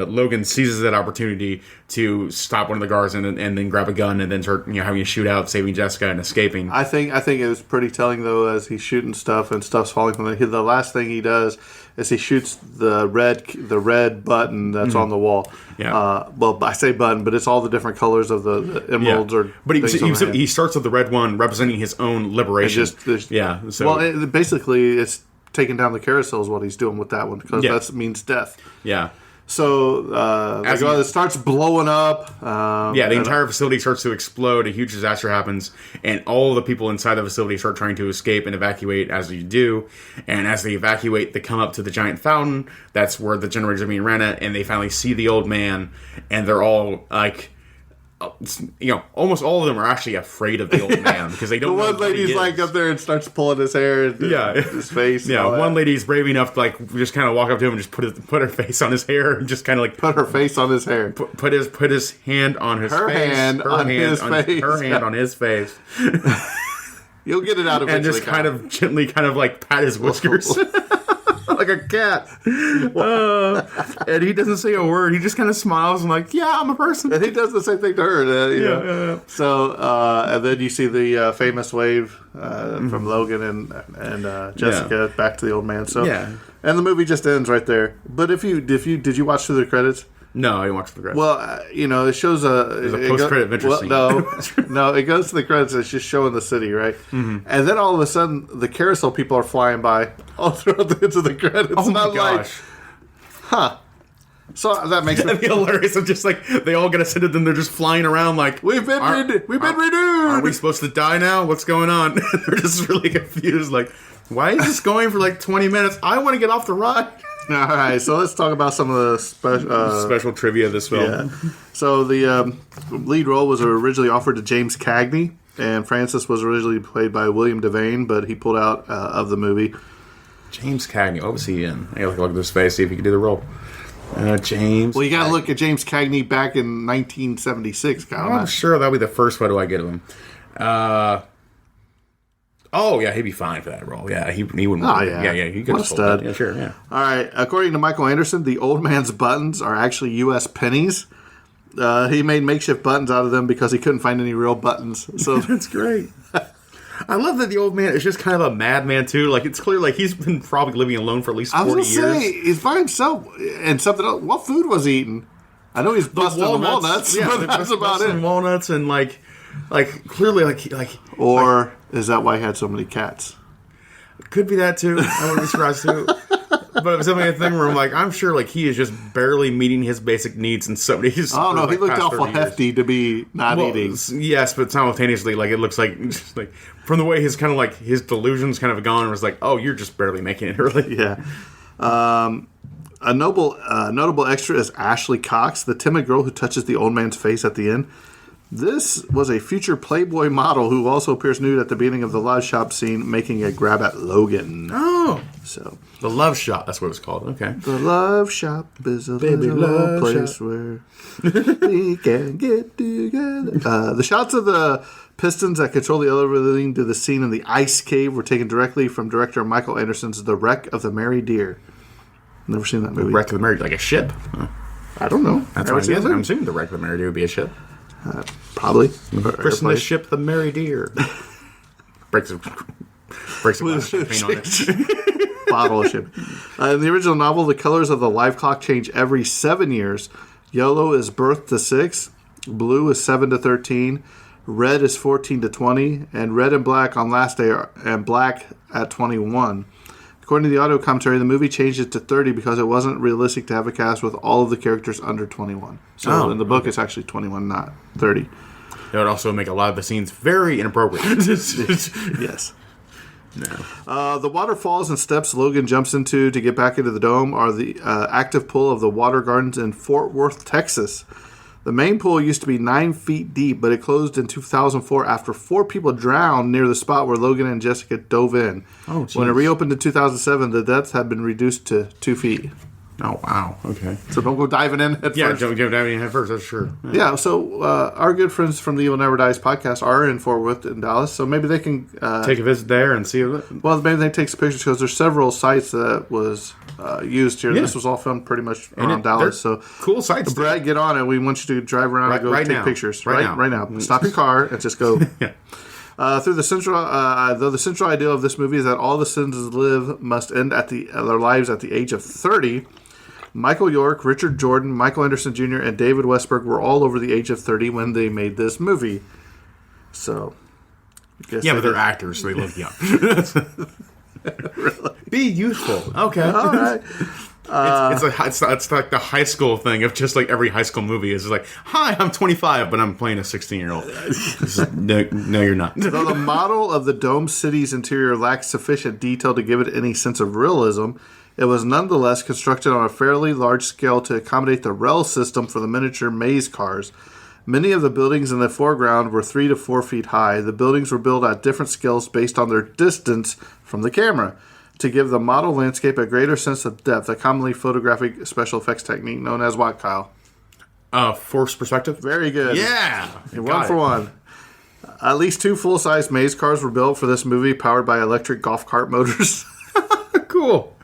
Logan seizes that opportunity to stop one of the guards and then grab a gun and then start having a shootout, saving Jessica and escaping. I think it was pretty telling though as he's shooting stuff and stuff's falling from the last thing he does is he shoots the red button that's on the wall. Yeah. Well, I say button, but it's all the different colors of the emeralds or. But he starts with the red one representing his own liberation. So basically it's taking down the carousel is what he's doing with that one because that means death. Yeah. So it starts blowing up. The entire facility starts to explode. A huge disaster happens, and all the people inside the facility start trying to escape and evacuate as you do. And as they evacuate, they come up to the giant fountain. That's where the generators are being ran at, and they finally see the old man, and they're all like... almost all of them are actually afraid of the old man because they don't know one lady's like up there and starts pulling his hair and his face. One lady's brave enough to like just kind of walk up to him and just put her face on his hair and just kind of like put her face on his hair. Put his hand on his face. Her hand on his face. You'll get it out eventually. And just kind of gently like pat his whiskers. Like a cat. And he doesn't say a word. He just kind of smiles and like, yeah, I'm a person. And he does the same thing to her. Yeah. So, and then you see the famous wave from Logan and Jessica back to the old man. So, and the movie just ends right there. But did you watch through the credits? No, I didn't watch the credits. Well, it shows there's a post-credit venture scene. No, it goes to the credits. It's just showing the city, right? Mm-hmm. And then all of a sudden, the carousel people are flying by all throughout into the credits. Oh my gosh! So that makes it hilarious. I'm just like they all get ascended, and they're just flying around like we've been renewed. Are we supposed to die now? What's going on? They're just really confused. Like, why is this going for like 20 minutes? I want to get off the ride. All right, so let's talk about some of the special trivia of this film. Yeah. So the lead role was originally offered to James Cagney, and Francis was originally played by William Devane, but he pulled out of the movie. James Cagney, what was he in? I gotta look at his face, see if he can do the role. James. Well, you gotta look at James Cagney back in 1976. I'm sure that'll be the first photo I get of him. Oh, yeah, he'd be fine for that role. Yeah, he wouldn't. Oh, yeah. He could have stud. Yeah, sure, yeah. All right, according to Michael Anderson, the old man's buttons are actually U.S. pennies. He made makeshift buttons out of them because he couldn't find any real buttons. So that's great. I love that the old man is just kind of a madman, too. Like, it's clear, like, he's been probably living alone for at least 40 years. I was going to say, he's by himself and something else. What food was he eating? I know he's busting the walnuts, but that's about it. Walnuts and, like clearly, like... Or is that why he had so many cats? Could be that, too. I wouldn't be surprised, too. But it was definitely a thing where I'm like, I'm sure like he is just barely meeting his basic needs, and somebody's. Oh no, like, he looked past awful 30 years. hefty to be not eating. Yes, but simultaneously, like it looks like just like from the way his kind of like his delusions kind of gone, it was like, oh, you're just barely making it early. Yeah. A notable extra is Ashley Cox, the timid girl who touches the old man's face at the end. This was a future Playboy model who also appears nude at the beginning of the love shop scene, making a grab at Logan. Oh, so the love shop. That's what it's called. Okay. The love shop is a Baby little love place shop. where we can get together. The shots of the pistons that control the elevator leading to the scene in the ice cave were taken directly from director Michael Anderson's The Wreck of the Mary Deer. Never seen that movie. Wreck of the Mary, like a ship. Huh. I don't know. That's Never what seen I'm that. assuming the Wreck of the Mary Deer would be a ship. Probably. Christen the ship the Mary Deer. breaks a glass of champagne on it. Bottle of ship. In the original novel, the colors of the life clock change every 7 years. Yellow is birth to 6, blue is 7 to 13, red is 14 to 20, and red and black on last day and black at 21. According to the audio commentary, the movie changed it to 30 because it wasn't realistic to have a cast with all of the characters under 21. So in the book, it's actually 21, not 30. It would also make a lot of the scenes very inappropriate. Yes. No. The waterfalls and steps Logan jumps into to get back into the dome are the active pool of the Water Gardens in Fort Worth, Texas. The main pool used to be 9 feet deep, but it closed in 2004 after 4 people drowned near the spot where Logan and Jessica dove in. Oh, geez. When it reopened in 2007, the depth had been reduced to 2 feet. Oh, wow. Okay. So don't go diving in at Yeah, first. don't go diving in head first, that's sure. Yeah, so our good friends from the Evil Never Dies podcast are in Fort Worth in Dallas, so maybe they can... take a visit there and see it. Well, maybe they take some pictures because there's several sites that was used here. Yeah. This was all filmed pretty much around Dallas. So cool sites. Brad, get on it. We want you to drive around and go right take now. pictures. Right now. Stop your car and just go. Yeah. Through the central idea of this movie is that all the citizens live must end at their lives at the age of 30. Michael York, Richard Jordan, Michael Anderson Jr., and David Westberg were all over the age of 30 when they made this movie. So, Yeah, but they're actors, so they look young. Really? Be youthful. Okay. All right. It's like the high school thing of just like every high school movie is like, hi, I'm 25, but I'm playing a 16-year-old. No, you're not. Though the model of the Dome City's interior lacked sufficient detail to give it any sense of realism, it was nonetheless constructed on a fairly large scale to accommodate the rail system for the miniature maze cars. Many of the buildings in the foreground were 3 to 4 feet high. The buildings were built at different scales based on their distance from the camera to give the model landscape a greater sense of depth, a commonly photographic special effects technique known as what, Kyle? Forced perspective? Very good. Yeah. One for one. At least 2 full-size maze cars were built for this movie, powered by electric golf cart motors. Cool.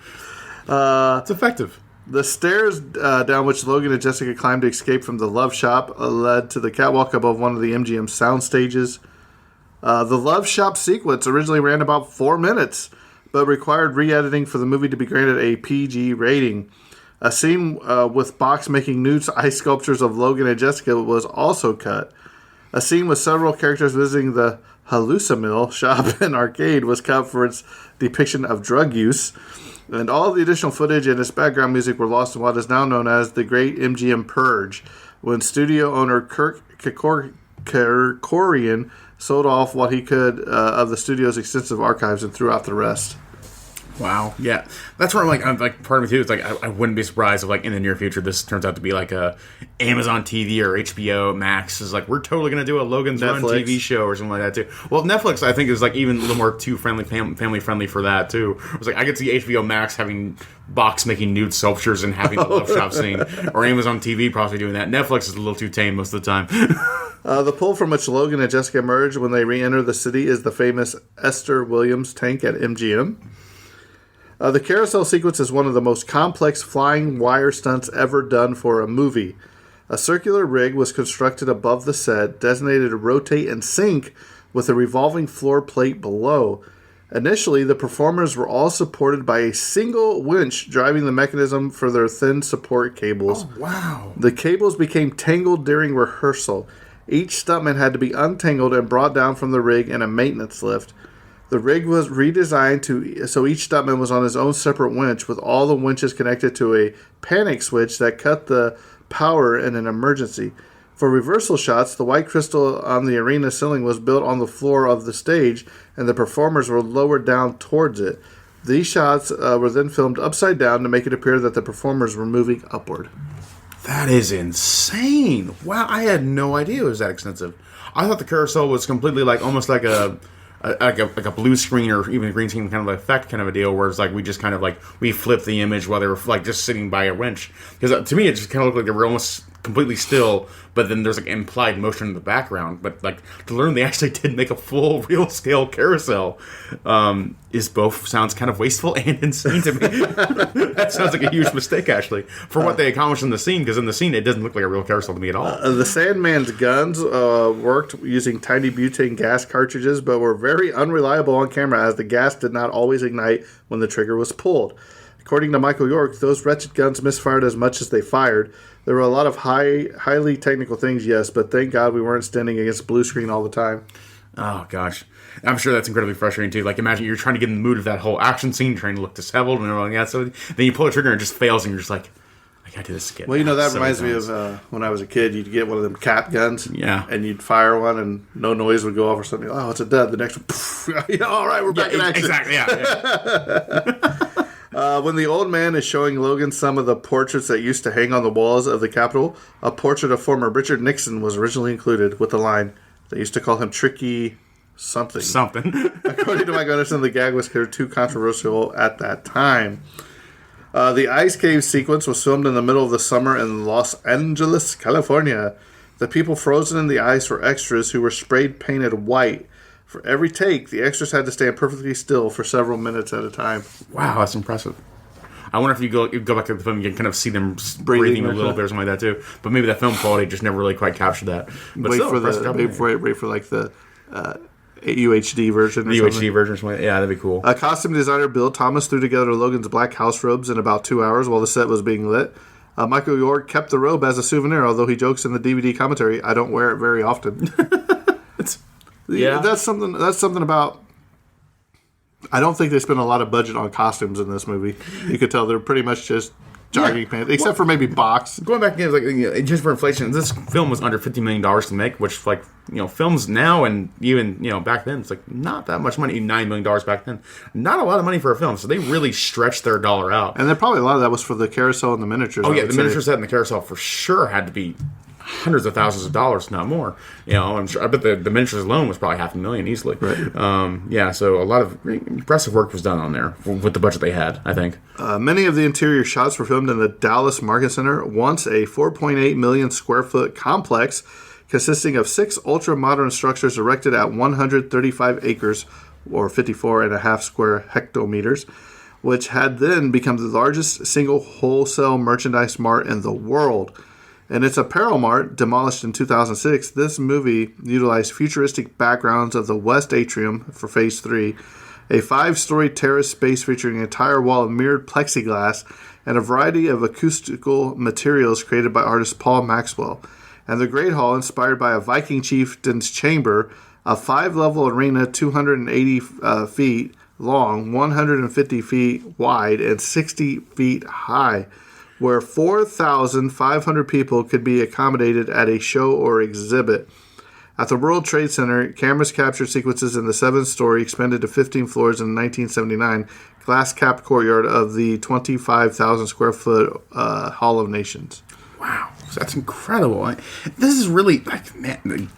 It's effective. The stairs down which Logan and Jessica climbed to escape from the love shop led to the catwalk above one of the MGM sound stages. The love shop sequence originally ran about 4 minutes, but required re-editing for the movie to be granted a PG rating. A scene with Box making nude ice sculptures of Logan and Jessica was also cut. A scene with several characters visiting the Hallucimil shop and arcade was cut for its depiction of drug use. And all the additional footage and its background music were lost in what is now known as the Great MGM Purge, when studio owner Kirk Kerkorian sold off what he could of the studio's extensive archives and threw out the rest. Wow. Yeah. That's where I'm like, part of me too, it's like, I wouldn't be surprised if, like, in the near future, this turns out to be like a Amazon TV or HBO Max is like, we're totally going to do a Logan's Run TV show or something like that too. Well, Netflix, I think, is like even a little more too family friendly for that too. It's like, I could see HBO Max having Box making nude sculptures and having the love shop scene, or Amazon TV possibly doing that. Netflix is a little too tame most of the time. The pool from which Logan and Jessica emerge when they re-enter the city is the famous Esther Williams tank at MGM. The carousel sequence is one of the most complex flying wire stunts ever done for a movie. A circular rig was constructed above the set, designated to rotate and sink with a revolving floor plate below. Initially, the performers were all supported by a single winch driving the mechanism for their thin support cables. Oh, wow. The cables became tangled during rehearsal. Each stuntman had to be untangled and brought down from the rig in a maintenance lift. The rig was redesigned so each stuntman was on his own separate winch, with all the winches connected to a panic switch that cut the power in an emergency. For reversal shots, the white crystal on the arena ceiling was built on the floor of the stage, and the performers were lowered down towards it. These shots were then filmed upside down to make it appear that the performers were moving upward. That is insane. Wow, I had no idea it was that extensive. I thought the carousel was completely almost like a blue screen or even a green screen kind of effect kind of a deal, where it's like we just kind of we flip the image while they were just sitting by a winch. Because to me, it just kind of looked like they were almost completely still, but then there's implied motion in the background. But to learn they actually did make a full real scale carousel is both sounds kind of wasteful and insane to me. That sounds like a huge mistake actually for what they accomplished in the scene, because in the scene it doesn't look like a real carousel to me at all. The Sandman's guns worked using tiny butane gas cartridges, but were very unreliable on camera as the gas did not always ignite when the trigger was pulled. According to Michael York, those wretched guns misfired as much as they fired. There were a lot of highly technical things, yes, but thank God we weren't standing against blue screen all the time. Oh, gosh. I'm sure that's incredibly frustrating, too. Imagine you're trying to get in the mood of that whole action scene, trying to look disheveled and everything like that. So then you pull the trigger and it just fails, and you're just like, I gotta do this again. Well, that reminds me of when I was a kid. You'd get one of them cap guns, yeah, and you'd fire one, and no noise would go off or something. Oh, it's a dud. The next one, poof, all right, we're back in action. Exactly, yeah. When the old man is showing Logan some of the portraits that used to hang on the walls of the Capitol, a portrait of former Richard Nixon was originally included with the line, they used to call him Tricky something. According to Mike Anderson, the gag was considered too controversial at that time. The ice cave sequence was filmed in the middle of the summer in Los Angeles, California. The people frozen in the ice were extras who were sprayed painted white. For every take, the extras had to stand perfectly still for several minutes at a time. Wow, that's impressive. I wonder if you go back to the film, you can kind of see them breathing a little bit or something like that too. But maybe the film quality just never really quite captured that. But wait for the UHD version. The UHD version or something. Yeah, that'd be cool. Costume designer Bill Thomas threw together Logan's black house robes in about 2 hours while the set was being lit. Michael York kept the robe as a souvenir, although he jokes in the DVD commentary, I don't wear it very often. Yeah, that's something about. I don't think they spent a lot of budget on costumes in this movie. You could tell they're pretty much just jogging pants, except for maybe box. Going back again, just for inflation, this film was under $50 million to make, which films now and even back then, it's not that much money. $9 million back then, not a lot of money for a film. So they really stretched their dollar out. And then probably a lot of that was for the carousel and the miniatures. Oh yeah, the miniature set and the carousel for sure had to be hundreds of thousands of dollars, not more. I'm sure. I bet the miniatures alone was probably $500,000 easily. Right. So a lot of impressive work was done on there with the budget they had, I think. Many of the interior shots were filmed in the Dallas Market Center, once a 4.8 million square foot complex consisting of 6 ultra-modern structures erected at 135 acres, or 54.5 square hectometers, which had then become the largest single wholesale merchandise mart in the world. In its apparel mart, demolished in 2006, this movie utilized futuristic backgrounds of the West Atrium for Phase 3, a 5-story terrace space featuring an entire wall of mirrored plexiglass, and a variety of acoustical materials created by artist Paul Maxwell, and the Great Hall inspired by a Viking chieftain's chamber, a 5-level arena 280 feet long, 150 feet wide, and 60 feet high, where 4,500 people could be accommodated at a show or exhibit. At the World Trade Center, cameras captured sequences in the 7-story, expanded to 15 floors in 1979, glass-capped courtyard of the 25,000 square foot Hall of Nations. Wow, that's incredible. This is really, man,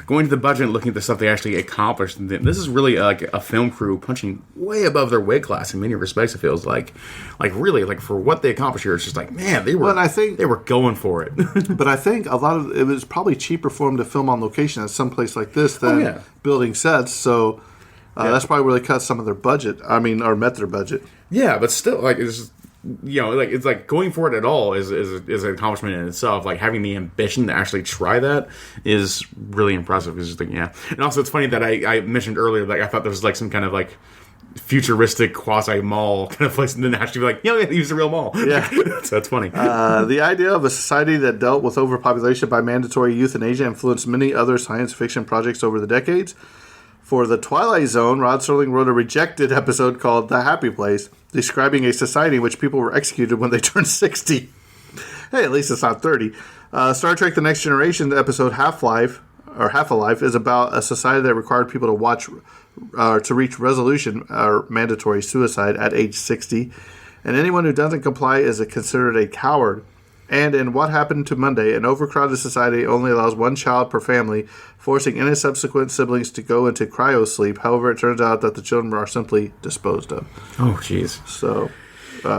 going to the budget and looking at the stuff they actually accomplished. This is really a film crew punching way above their weight class in many respects. It feels like really, for what they accomplished here, it's just man, they were. Well, I think they were going for it. But I think a lot of it was probably cheaper for them to film on location at some place like this than building sets. So that's probably where they cut some of their budget. Or met their budget. Yeah, but still, it's. It's going for it at all is an accomplishment in itself. Having the ambition to actually try that is really impressive. And also it's funny that I mentioned earlier I thought there was some kind of futuristic quasi mall kind of place, and then actually use the real mall. Yeah, so that's funny. The idea of a society that dealt with overpopulation by mandatory euthanasia influenced many other science fiction projects over the decades. For The Twilight Zone, Rod Serling wrote a rejected episode called The Happy Place, describing a society in which people were executed when they turned 60. Hey, at least it's not 30. Star Trek The Next Generation episode Half-Life, or Half-Alive, is about a society that required people to watch to reach resolution or mandatory suicide at age 60. And anyone who doesn't comply is considered a coward. And in What Happened to Monday, an overcrowded society only allows one child per family, forcing any subsequent siblings to go into cryosleep. However, it turns out that the children are simply disposed of. Oh, jeez. So,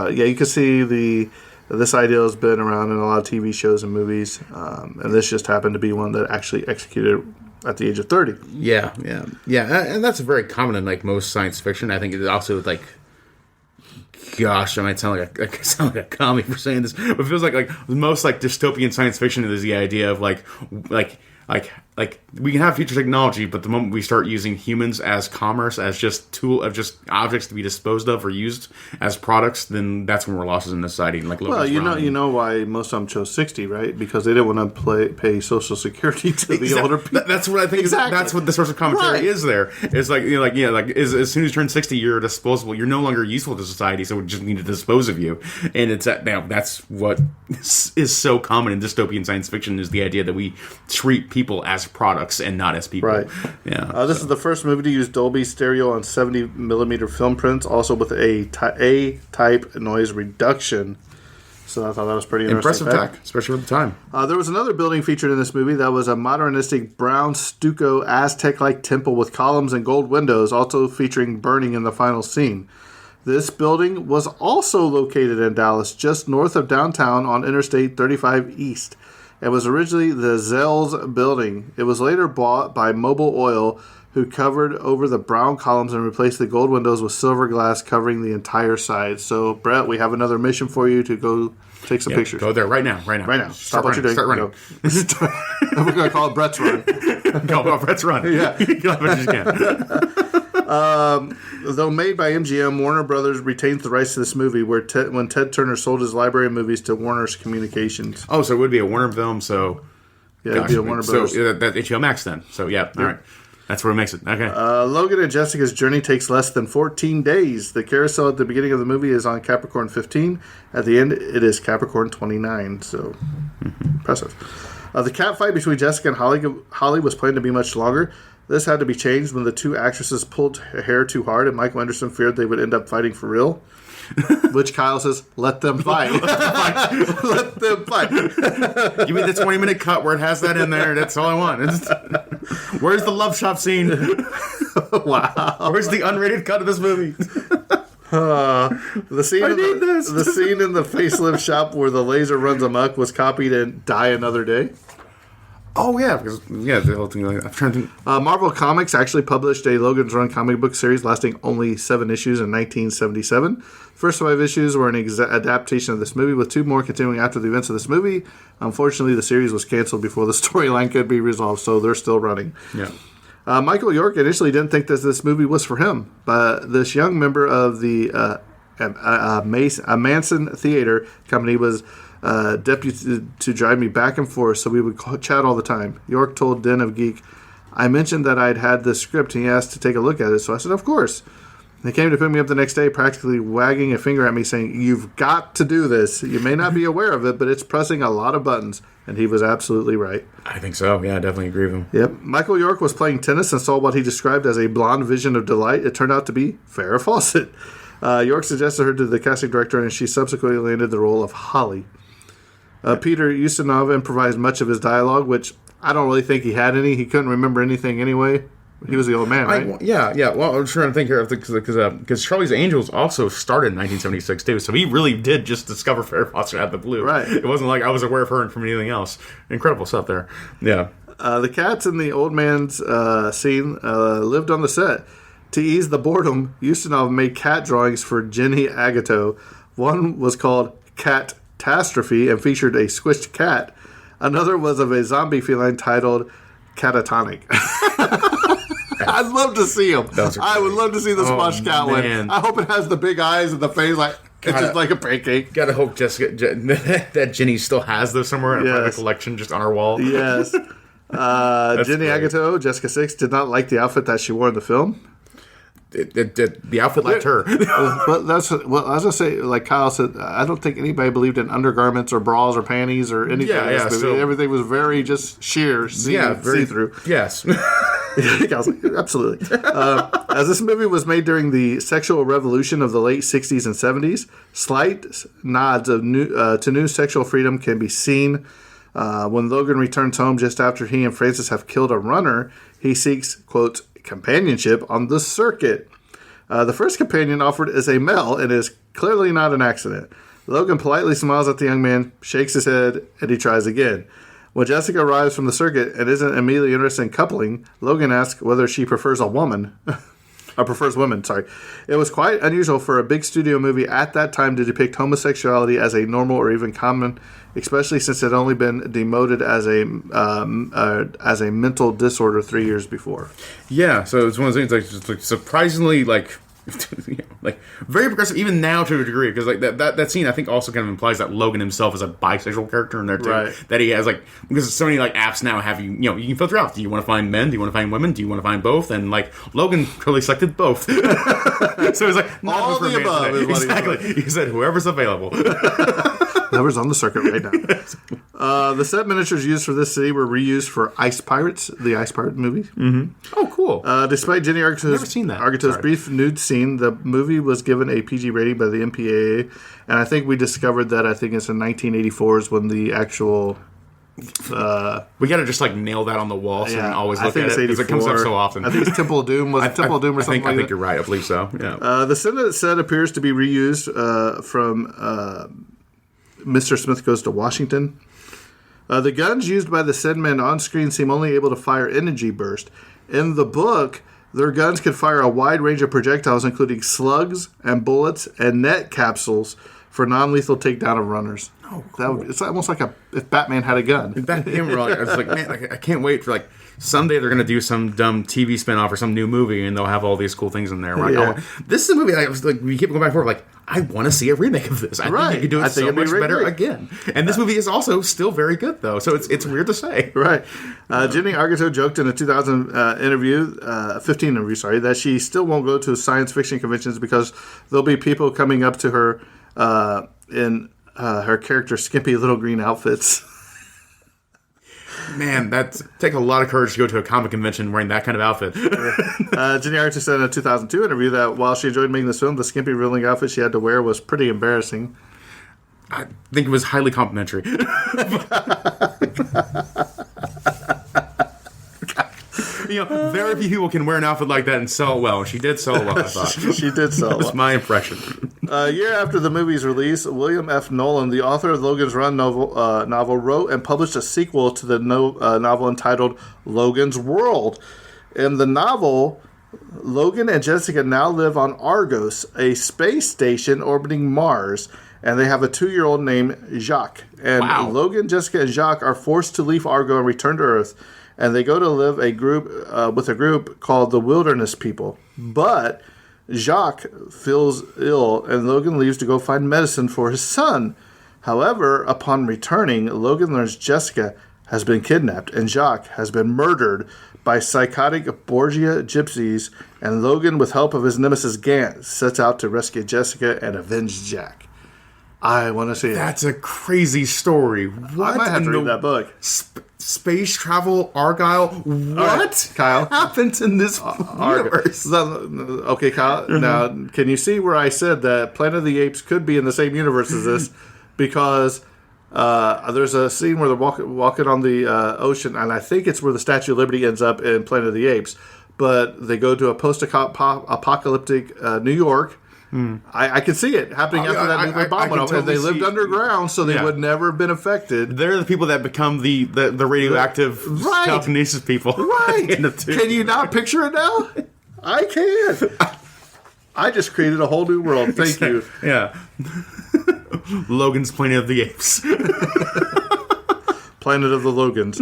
you can see this idea has been around in a lot of TV shows and movies, and this just happened to be one that actually executed at the age of 30. Yeah, and that's very common in like most science fiction. I think it also like, gosh, I might sound like a commie for saying this, but it feels like most like dystopian science fiction is the idea of like we can have future technology, but the moment we start using humans as commerce, as just objects to be disposed of or used as products, then that's when we're lost in society. Like, well, you know why most of them chose 60, right? Because they didn't want to pay Social Security to the older people. That's what I think. Exactly. That's what the source of commentary is. There, it's like as soon as you turn 60, you're disposable. You're no longer useful to society, so we just need to dispose of you. And it's now that's what is so common in dystopian science fiction is the idea that we treat people as products and not as people. Right. Yeah. This is the first movie to use Dolby stereo on 70mm film prints, also with A-type noise reduction. So I thought that was pretty interesting. Impressive tech, especially for the time. There was another building featured in this movie that was a modernistic brown stucco Aztec-like temple with columns and gold windows, also featuring burning in the final scene. This building was also located in Dallas, just north of downtown on Interstate 35 East. It was originally the Zell's building. It was later bought by Mobil Oil, who covered over the brown columns and replaced the gold windows with silver glass covering the entire side. So, Brett, we have another mission for you to go take some pictures. Go there right now. Right now. Stop what you're doing. Start running. We're going to call it Brett's Run. Brett's Run. Yeah. Get off as you can. Though made by MGM, Warner Brothers retains the rights to this movie when Ted Turner sold his library of movies to Warner's Communications. Oh, so it would be a Warner film, so... Yeah, it'd be a Warner Brothers. So that's HBO Max then. So, yeah, all right. That's where it makes it. Okay. Logan and Jessica's journey takes less than 14 days. The carousel at the beginning of the movie is on Capricorn 15. At the end, it is Capricorn 29. So, impressive. The cat fight between Jessica and Holly was planned to be much longer. This had to be changed when the two actresses pulled her hair too hard, and Michael Anderson feared they would end up fighting for real. Which Kyle says, let them fight. Let them fight. Give me the 20-minute cut where it has that in there. That's all I want. Where's the love shop scene? Wow. Where's the unrated cut of this movie? The scene in the facelift shop where the laser runs amok was copied in Die Another Day. Oh, yeah. Because, the whole thing. I'm trying to think. Marvel Comics actually published a Logan's Run comic book series lasting only 7 issues in 1977. First 5 issues were an adaptation of this movie, with 2 more continuing after the events of this movie. Unfortunately, the series was canceled before the storyline could be resolved, so they're still running. Yeah. Michael York initially didn't think that this movie was for him, but this young member of the Manson Theater Company was deputed to drive me back and forth, so we would chat all the time. York told Den of Geek, I mentioned that I'd had this script, and he asked to take a look at it, so I said, of course. They came to pick me up the next day, practically wagging a finger at me, saying, you've got to do this. You may not be aware of it, but it's pressing a lot of buttons. And he was absolutely right. I think so. Yeah, I definitely agree with him. Yep. Michael York was playing tennis and saw what he described as a blonde vision of delight. It turned out to be Farrah Fawcett. York suggested her to the casting director, and she subsequently landed the role of Holly. Peter Ustinov improvised much of his dialogue, which I don't really think he had any. He couldn't remember anything anyway. He was the old man, right? Yeah. Well, I'm trying to think here because Charlie's Angels also started in 1976 too, so he really did just discover Farrah Fawcett out of the blue. Right. It wasn't like I was aware of her from anything else. Incredible stuff there. Yeah. The cats in the old man's scene lived on the set. To ease the boredom, Ustinov made cat drawings for Jenny Agato. One was called Catastrophe and featured a squished cat. Another was of a zombie feline titled Catatonic. I'd love to see him. I would love to see the squash cat one. I hope it has the big eyes and the face like it's just like a pancake. Gotta hope that Jenny still has those somewhere in a private collection just on her wall. Yes. Jenny Aguto, Jessica Six, did not like the outfit that she wore in the film. The outfit liked her. But I was gonna say, like Kyle said, I don't think anybody believed in undergarments or bras or panties or anything. So everything was very just sheer, see through. Yes. I was like, absolutely. As this movie was made during the sexual revolution of the late 60s and 70s, slight nods of to new sexual freedom can be seen. When Logan returns home just after he and Francis have killed a runner, he seeks, quote, companionship on the circuit. The first companion offered is a male and is clearly not an accident. Logan politely smiles at the young man, shakes his head, and he tries again. When Jessica arrives from the circuit and isn't immediately interested in coupling, Logan asks whether she prefers a woman. Or prefers women, sorry. It was quite unusual for a big studio movie at that time to depict homosexuality as a normal or even common, especially since it had only been demoted as a mental disorder 3 years before. Yeah, so it's one of those things like surprisingly like very progressive even now to a degree, because like that scene I think also kind of implies that Logan himself is a bisexual character in there too. Right. That he has because so many apps now have you can filter out, do you want to find men, do you want to find women, do you want to find both, and Logan clearly selected both. So it's like all the above is what exactly. He said whoever's available. Whoever's on the circuit right now. The set miniatures used for this city were reused for Ice Pirates, the Ice Pirate movie. Mm-hmm. Oh, cool. Despite Jenny Argato's brief nude scene, the movie was given a PG rating by the MPAA, and I think we discovered that it's in 1984 is when the actual... we got to just nail that on the wall so we can always look at it, because it comes up so often. I think it's Temple of Doom. Temple of Doom or something like that? I think you're right. I believe so. Yeah. The set appears to be reused from... Mr. Smith Goes to Washington. The guns used by the said men on screen seem only able to fire energy burst. In the book, their guns could fire a wide range of projectiles, including slugs and bullets and net capsules for non-lethal takedown of runners. Oh, cool. It's almost like if Batman had a gun. I was like, man, I can't wait for someday they're going to do some dumb TV spinoff or some new movie, and they'll have all these cool things in there. This is a movie that we keep going back and forth. I want to see a remake of this. I think you could do it so much better again. And this movie is also still very good, though. So it's weird to say. Right. Jenny Argento joked in a 2015 interview, that she still won't go to science fiction conventions because there'll be people coming up to her in her character's skimpy little green outfits. Man, that take a lot of courage to go to a comic convention wearing that kind of outfit. Jenny Argento said in a 2002 interview that while she enjoyed making this film, the skimpy revealing outfit she had to wear was pretty embarrassing. I think it was highly complimentary. Very few people can wear an outfit like that and sell it well. She did sell it well, I thought. She did sell it well. That was my impression. A year after the movie's release, William F. Nolan, the author of Logan's Run novel, wrote and published a sequel to the novel entitled Logan's World. In the novel, Logan and Jessica now live on Argos, a space station orbiting Mars, and they have a 2-year-old named Jacques. And Logan, Jessica, and Jacques are forced to leave Argo and return to Earth. And they go to live with a group called the Wilderness People. But Jacques feels ill, and Logan leaves to go find medicine for his son. However, upon returning, Logan learns Jessica has been kidnapped, and Jacques has been murdered by psychotic Borgia gypsies, and Logan, with help of his nemesis Gant, sets out to rescue Jessica and avenge Jack. I want to see it. That's a crazy story. What? I might have to read that book. Space travel, Argyle. What right, Kyle happens in this universe? Okay, Kyle. Now, can you see where I said that Planet of the Apes could be in the same universe as this? Because there's a scene where they're walking on the ocean, and I think it's where the Statue of Liberty ends up in Planet of the Apes. But they go to a post-apocalyptic New York. I can see it happening after that nuclear bomb went off. And they lived underground, so they would never have been affected. They're the people that become the radioactive telekinesis people. Right. Can you not picture it now? I can. I just created a whole new world. Thank you. Yeah. Logan's Planet of the Apes. Planet of the Logans.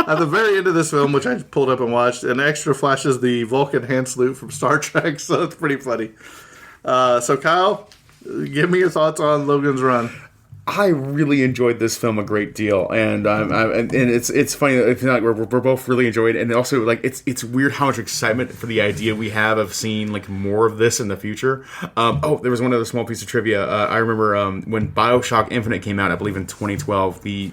At the very end of this film, which I pulled up and watched, an extra flashes the Vulcan hand salute from Star Trek, so it's pretty funny. So, Kyle, give me your thoughts on Logan's Run. I really enjoyed this film a great deal, and it's funny that I feel like we're both really enjoyed it, and also like it's weird how much excitement for the idea we have of seeing like more of this in the future. There was one other small piece of trivia. I remember when BioShock Infinite came out, I believe in 2012, the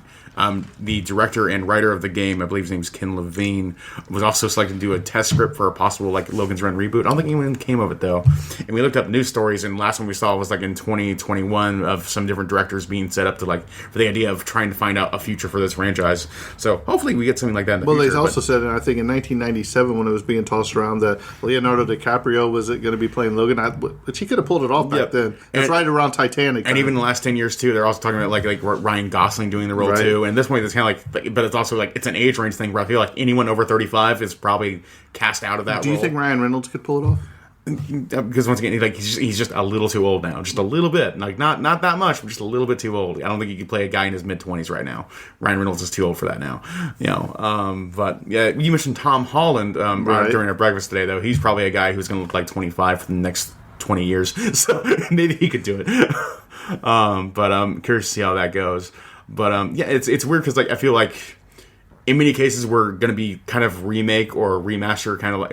director and writer of the game, I believe his name's Ken Levine, was also selected to do a test script for a possible like Logan's Run reboot. I don't think anyone came of it though. And we looked up news stories, and the last one we saw was like in 2021 of some different directors being set up to like for the idea of trying to find out a future for this franchise. So hopefully we get something like that in the future. Well, they also said, I think in 1997 when it was being tossed around, that Leonardo DiCaprio was going to be playing Logan, but he could have pulled it off back then. It's right around Titanic. And even in the last 10 years too, they're also talking about like Ryan Gosling doing the role too. And at this point, it's kind of like, but it's also like it's an age range thing where I feel like anyone over 35 is probably cast out of that role. Do you think Ryan Reynolds could pull it off? Because once again, like he's just a little too old now, just a little bit, like not that much, but just a little bit too old. I don't think he could play a guy in his mid-20s right now. Ryan Reynolds is too old for that now, you know. But yeah, you mentioned Tom Holland during our breakfast today, though. He's probably a guy who's going to look like 25 for the next 20 years, so maybe he could do it. But I'm curious to see how that goes. But yeah, it's weird because like I feel like in many cases we're going to be kind of remake or remaster, kind of like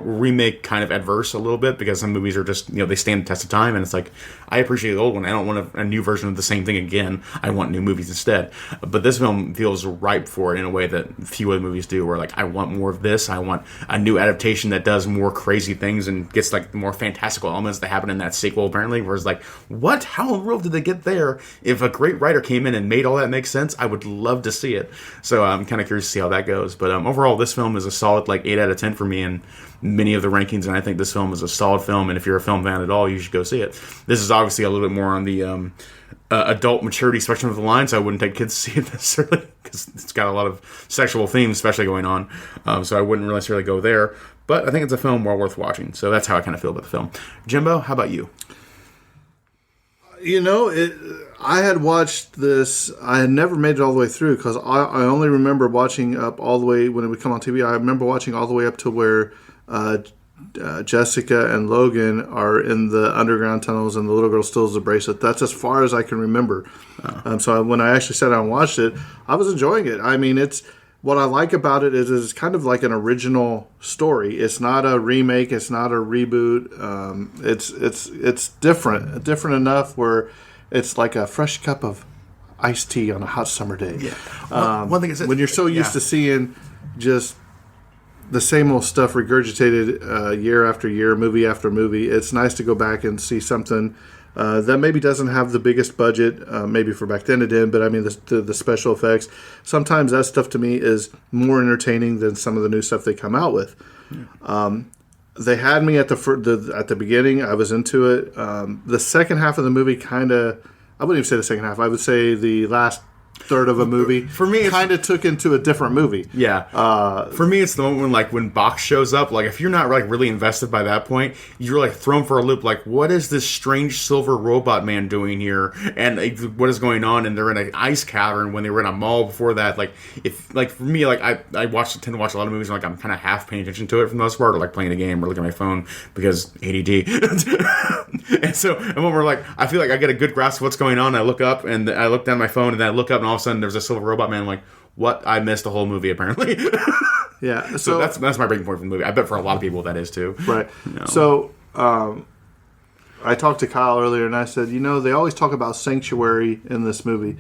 remake kind of adverse a little bit, because some movies are just, you know, they stand the test of time, and it's like I appreciate the old one. I don't want a new version of the same thing again. I want new movies instead. But this film feels ripe for it in a way that few other movies do, where like I want more of this. I want a new adaptation that does more crazy things and gets like the more fantastical elements that happen in that sequel apparently, where it's like, what? How in the world did they get there? If a great writer came in and made all that make sense, I would love to see it. So I'm kind of curious to see how that goes. But overall, this film is a solid like 8 out of 10 for me in many of the rankings, and I think this film is a solid film, and if you're a film fan at all, you should go see it. This is obviously a little bit more on the adult maturity spectrum of the line, so I wouldn't take kids to see it necessarily, because it's got a lot of sexual themes especially going on, so I wouldn't necessarily go there. But I think it's a film well worth watching, so that's how I kind of feel about the film. Jimbo, how about you? You know, I had watched this. I had never made it all the way through, because I only remember watching up all the way when it would come on TV. I remember watching all the way up to where Jessica and Logan are in the underground tunnels and the little girl steals the bracelet. That's as far as I can remember. So when I actually sat down and watched it, I was enjoying it. I mean, what I like about it is it's kind of like an original story. It's not a remake. It's not a reboot. It's different enough where it's like a fresh cup of iced tea on a hot summer day. Yeah. One thing is when you're so used to seeing just the same old stuff regurgitated year after year, movie after movie, it's nice to go back and see something that maybe doesn't have the biggest budget, maybe for back then it did, but I mean the special effects. Sometimes that stuff to me is more entertaining than some of the new stuff they come out with. Yeah. They had me at the beginning. I was into it. The second half of the movie kind of, I wouldn't even say the second half. I would say the last third of a movie for me kind of took into a different movie. Yeah. For me, it's the moment when Bach shows up. Like, if you're not like really invested by that point, you're like thrown for a loop. Like, what is this strange silver robot man doing here? And like, what is going on? And they're in an ice cavern when they were in a mall before that. Like, if like for me, like I tend to watch a lot of movies and like I'm kind of half paying attention to it for the most part, or like playing a game or looking at my phone because ADD. And so, and when we're like, I feel like I get a good grasp of what's going on. I look up and I look down my phone and then I look up and all of a sudden there's a silver robot man. I'm like, what? I missed the whole movie apparently. Yeah. So that's my breaking point from the movie. I bet for a lot of people that is too. Right. You know? So I talked to Kyle earlier and I said, you know, they always talk about sanctuary in this movie,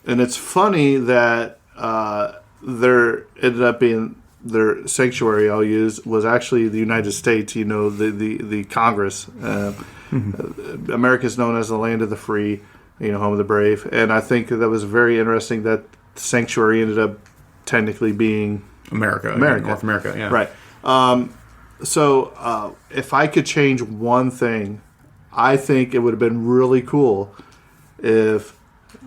and it's funny that there ended up being their sanctuary. I'll use was actually the United States. You know, the Congress. America is known as the land of the free, you know, home of the brave. And I think that was very interesting that sanctuary ended up technically being America, North America, yeah. Right. So if I could change one thing, I think it would have been really cool if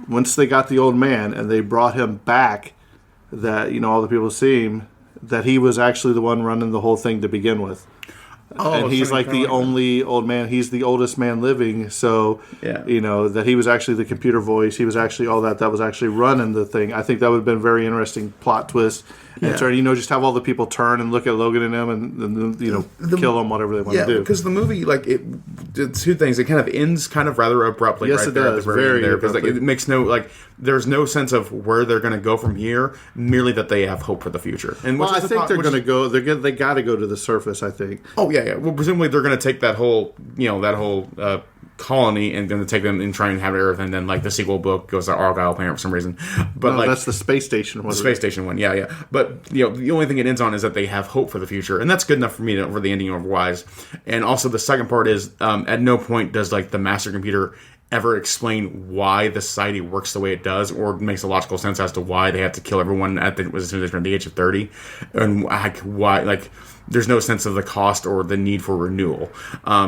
once they got the old man and they brought him back, that, you know, all the people see him, that he was actually the one running the whole thing to begin with. Oh, and he's like the only old man. He's the oldest man living. So, yeah. You know, that he was actually the computer voice. He was actually all that. That was actually running the thing. I think that would have been a very interesting plot twist. And turn, you know, just have all the people turn and look at Logan and him and you know, kill them, whatever they want to do. Because the movie, like, two things. It kind of ends kind of rather abruptly. Yes, right it there does. At the very Very end there, because abruptly. it makes there's no sense of where they're going to go from here. Merely that they have hope for the future. And Well, I think they're going to go. They got to go to the surface. I think. Oh yeah. Well, presumably they're going to take that whole colony and going to take them and try and have Earth, and then like the sequel book goes to Argyle planet for some reason. But No, that's the space station one. The space station one, yeah. But the only thing it ends on is that they have hope for the future, and that's good enough for me for the ending of Wise. And also the second part is at no point does like the master computer ever explain why the society works the way it does, or makes a logical sense as to why they have to kill everyone as soon as they're the age of 30, and why like. There's no sense of the cost or the need for renewal.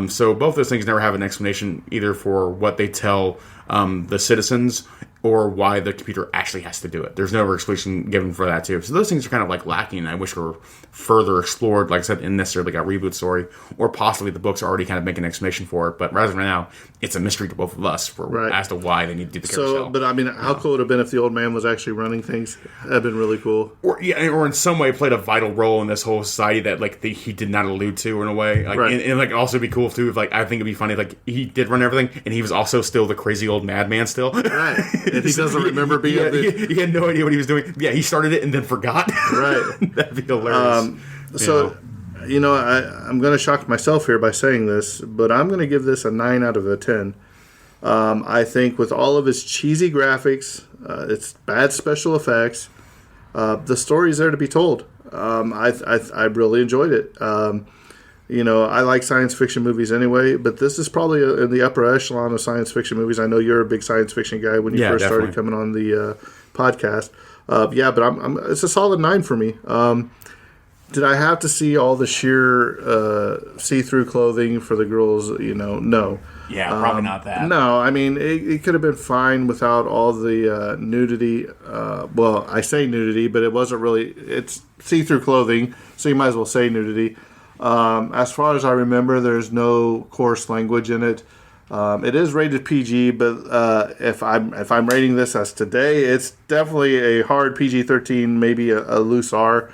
So both those things never have an explanation either for what they tell the citizens or why the computer actually has to do it. There's no explanation given for that too. So those things are kind of like lacking, and I wish were further explored, like I said, in necessarily like a reboot story, or possibly the books already kind of make an explanation for it. But rather than now, it's a mystery to both of us as to why they need to do the carousel. But I mean, how cool would it have been if the old man was actually running things? That'd been really cool. Or in some way played a vital role in this whole society that like he did not allude to in a way. Like, right. And like also be cool too if like I think it'd be funny if, like he did run everything and he was also still the crazy old madman still. Right. And he doesn't remember being he had no idea what he was doing. Yeah, he started it and then forgot. Right. That'd be hilarious. I'm going to shock myself here by saying this, but I'm going to give this a 9 out of 10. I think with all of its cheesy graphics, its bad special effects, the story's there to be told. I really enjoyed it. I like science fiction movies anyway, but this is probably in the upper echelon of science fiction movies. I know you're a big science fiction guy when you first started coming on the podcast. But it's a solid 9 for me. Did I have to see all the sheer see-through clothing for the girls? No. Yeah, probably not that. No, I mean, it could have been fine without all the nudity. Well, I say nudity, but it wasn't really. It's see-through clothing, so you might as well say nudity. As far as I remember, there's no coarse language in it. It is rated PG, but if I'm rating this as today, it's definitely a hard PG-13, maybe a loose R.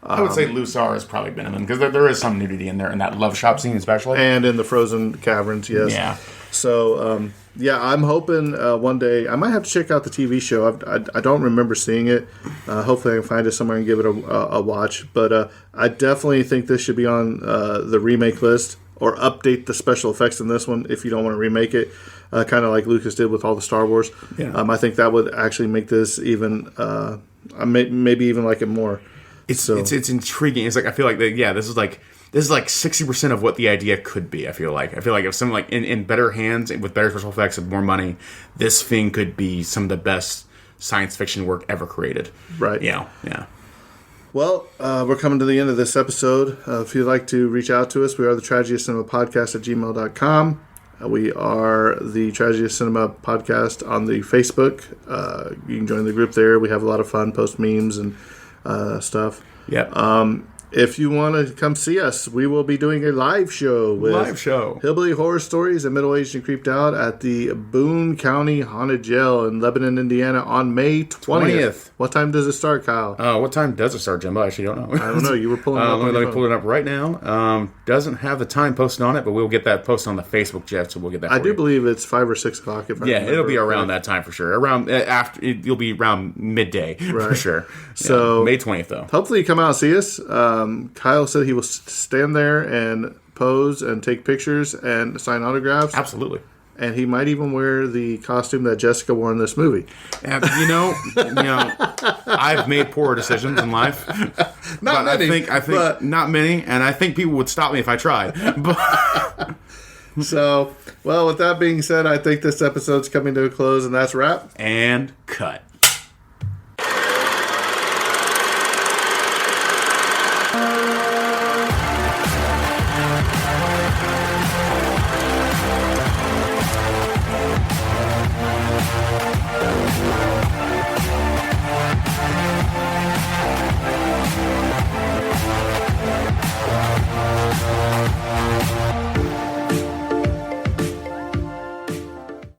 I would say loose R is probably minimum, because there is some nudity in there, in that love shop scene especially. And in the frozen caverns, yes. Yeah. So, I'm hoping one day, I might have to check out the TV show. I don't remember seeing it. Hopefully I can find it somewhere and give it a watch. But I definitely think this should be on the remake list, or update the special effects in this one if you don't want to remake it, kind of like Lucas did with all the Star Wars. Yeah. I think that would actually make this even, maybe even like it more. It's intriguing. It's like I feel like this is like 60% of what the idea could be. I feel like if someone like in better hands and with better special effects and more money, this thing could be some of the best science fiction work ever created. Right. Yeah. Well, we're coming to the end of this episode. If you'd like to reach out to us, we are the Tragedy of Cinema Podcast at gmail.com. We are the Tragedy of Cinema Podcast on the Facebook. You can join the group there. We have a lot of fun, post memes and stuff. Yeah. If you want to come see us, we will be doing a live show with Hillbilly Horror Stories and Middle Aged and Creeped Out at the Boone County Haunted Jail in Lebanon, Indiana on May 20th. What time does it start, Kyle? What time does it start, Jimbo? I actually don't know. I don't know. You were pulling it up. Let me pull it up right now. Doesn't have the time posted on it, but we'll get that posted on the Facebook, Jeff, so we'll get that for I do believe it's 5 or 6 o'clock. It'll be around that time for sure. Around after, you'll be around midday for sure. So May 20th, though. Hopefully you come out and see us. Kyle said he will stand there and pose and take pictures and sign autographs. Absolutely. And he might even wear the costume that Jessica wore in this movie. I've made poor decisions in life. Not many. I think not many, and I think people would stop me if I tried. But So, with that being said, I think this episode's coming to a close, and that's a wrap. And cut.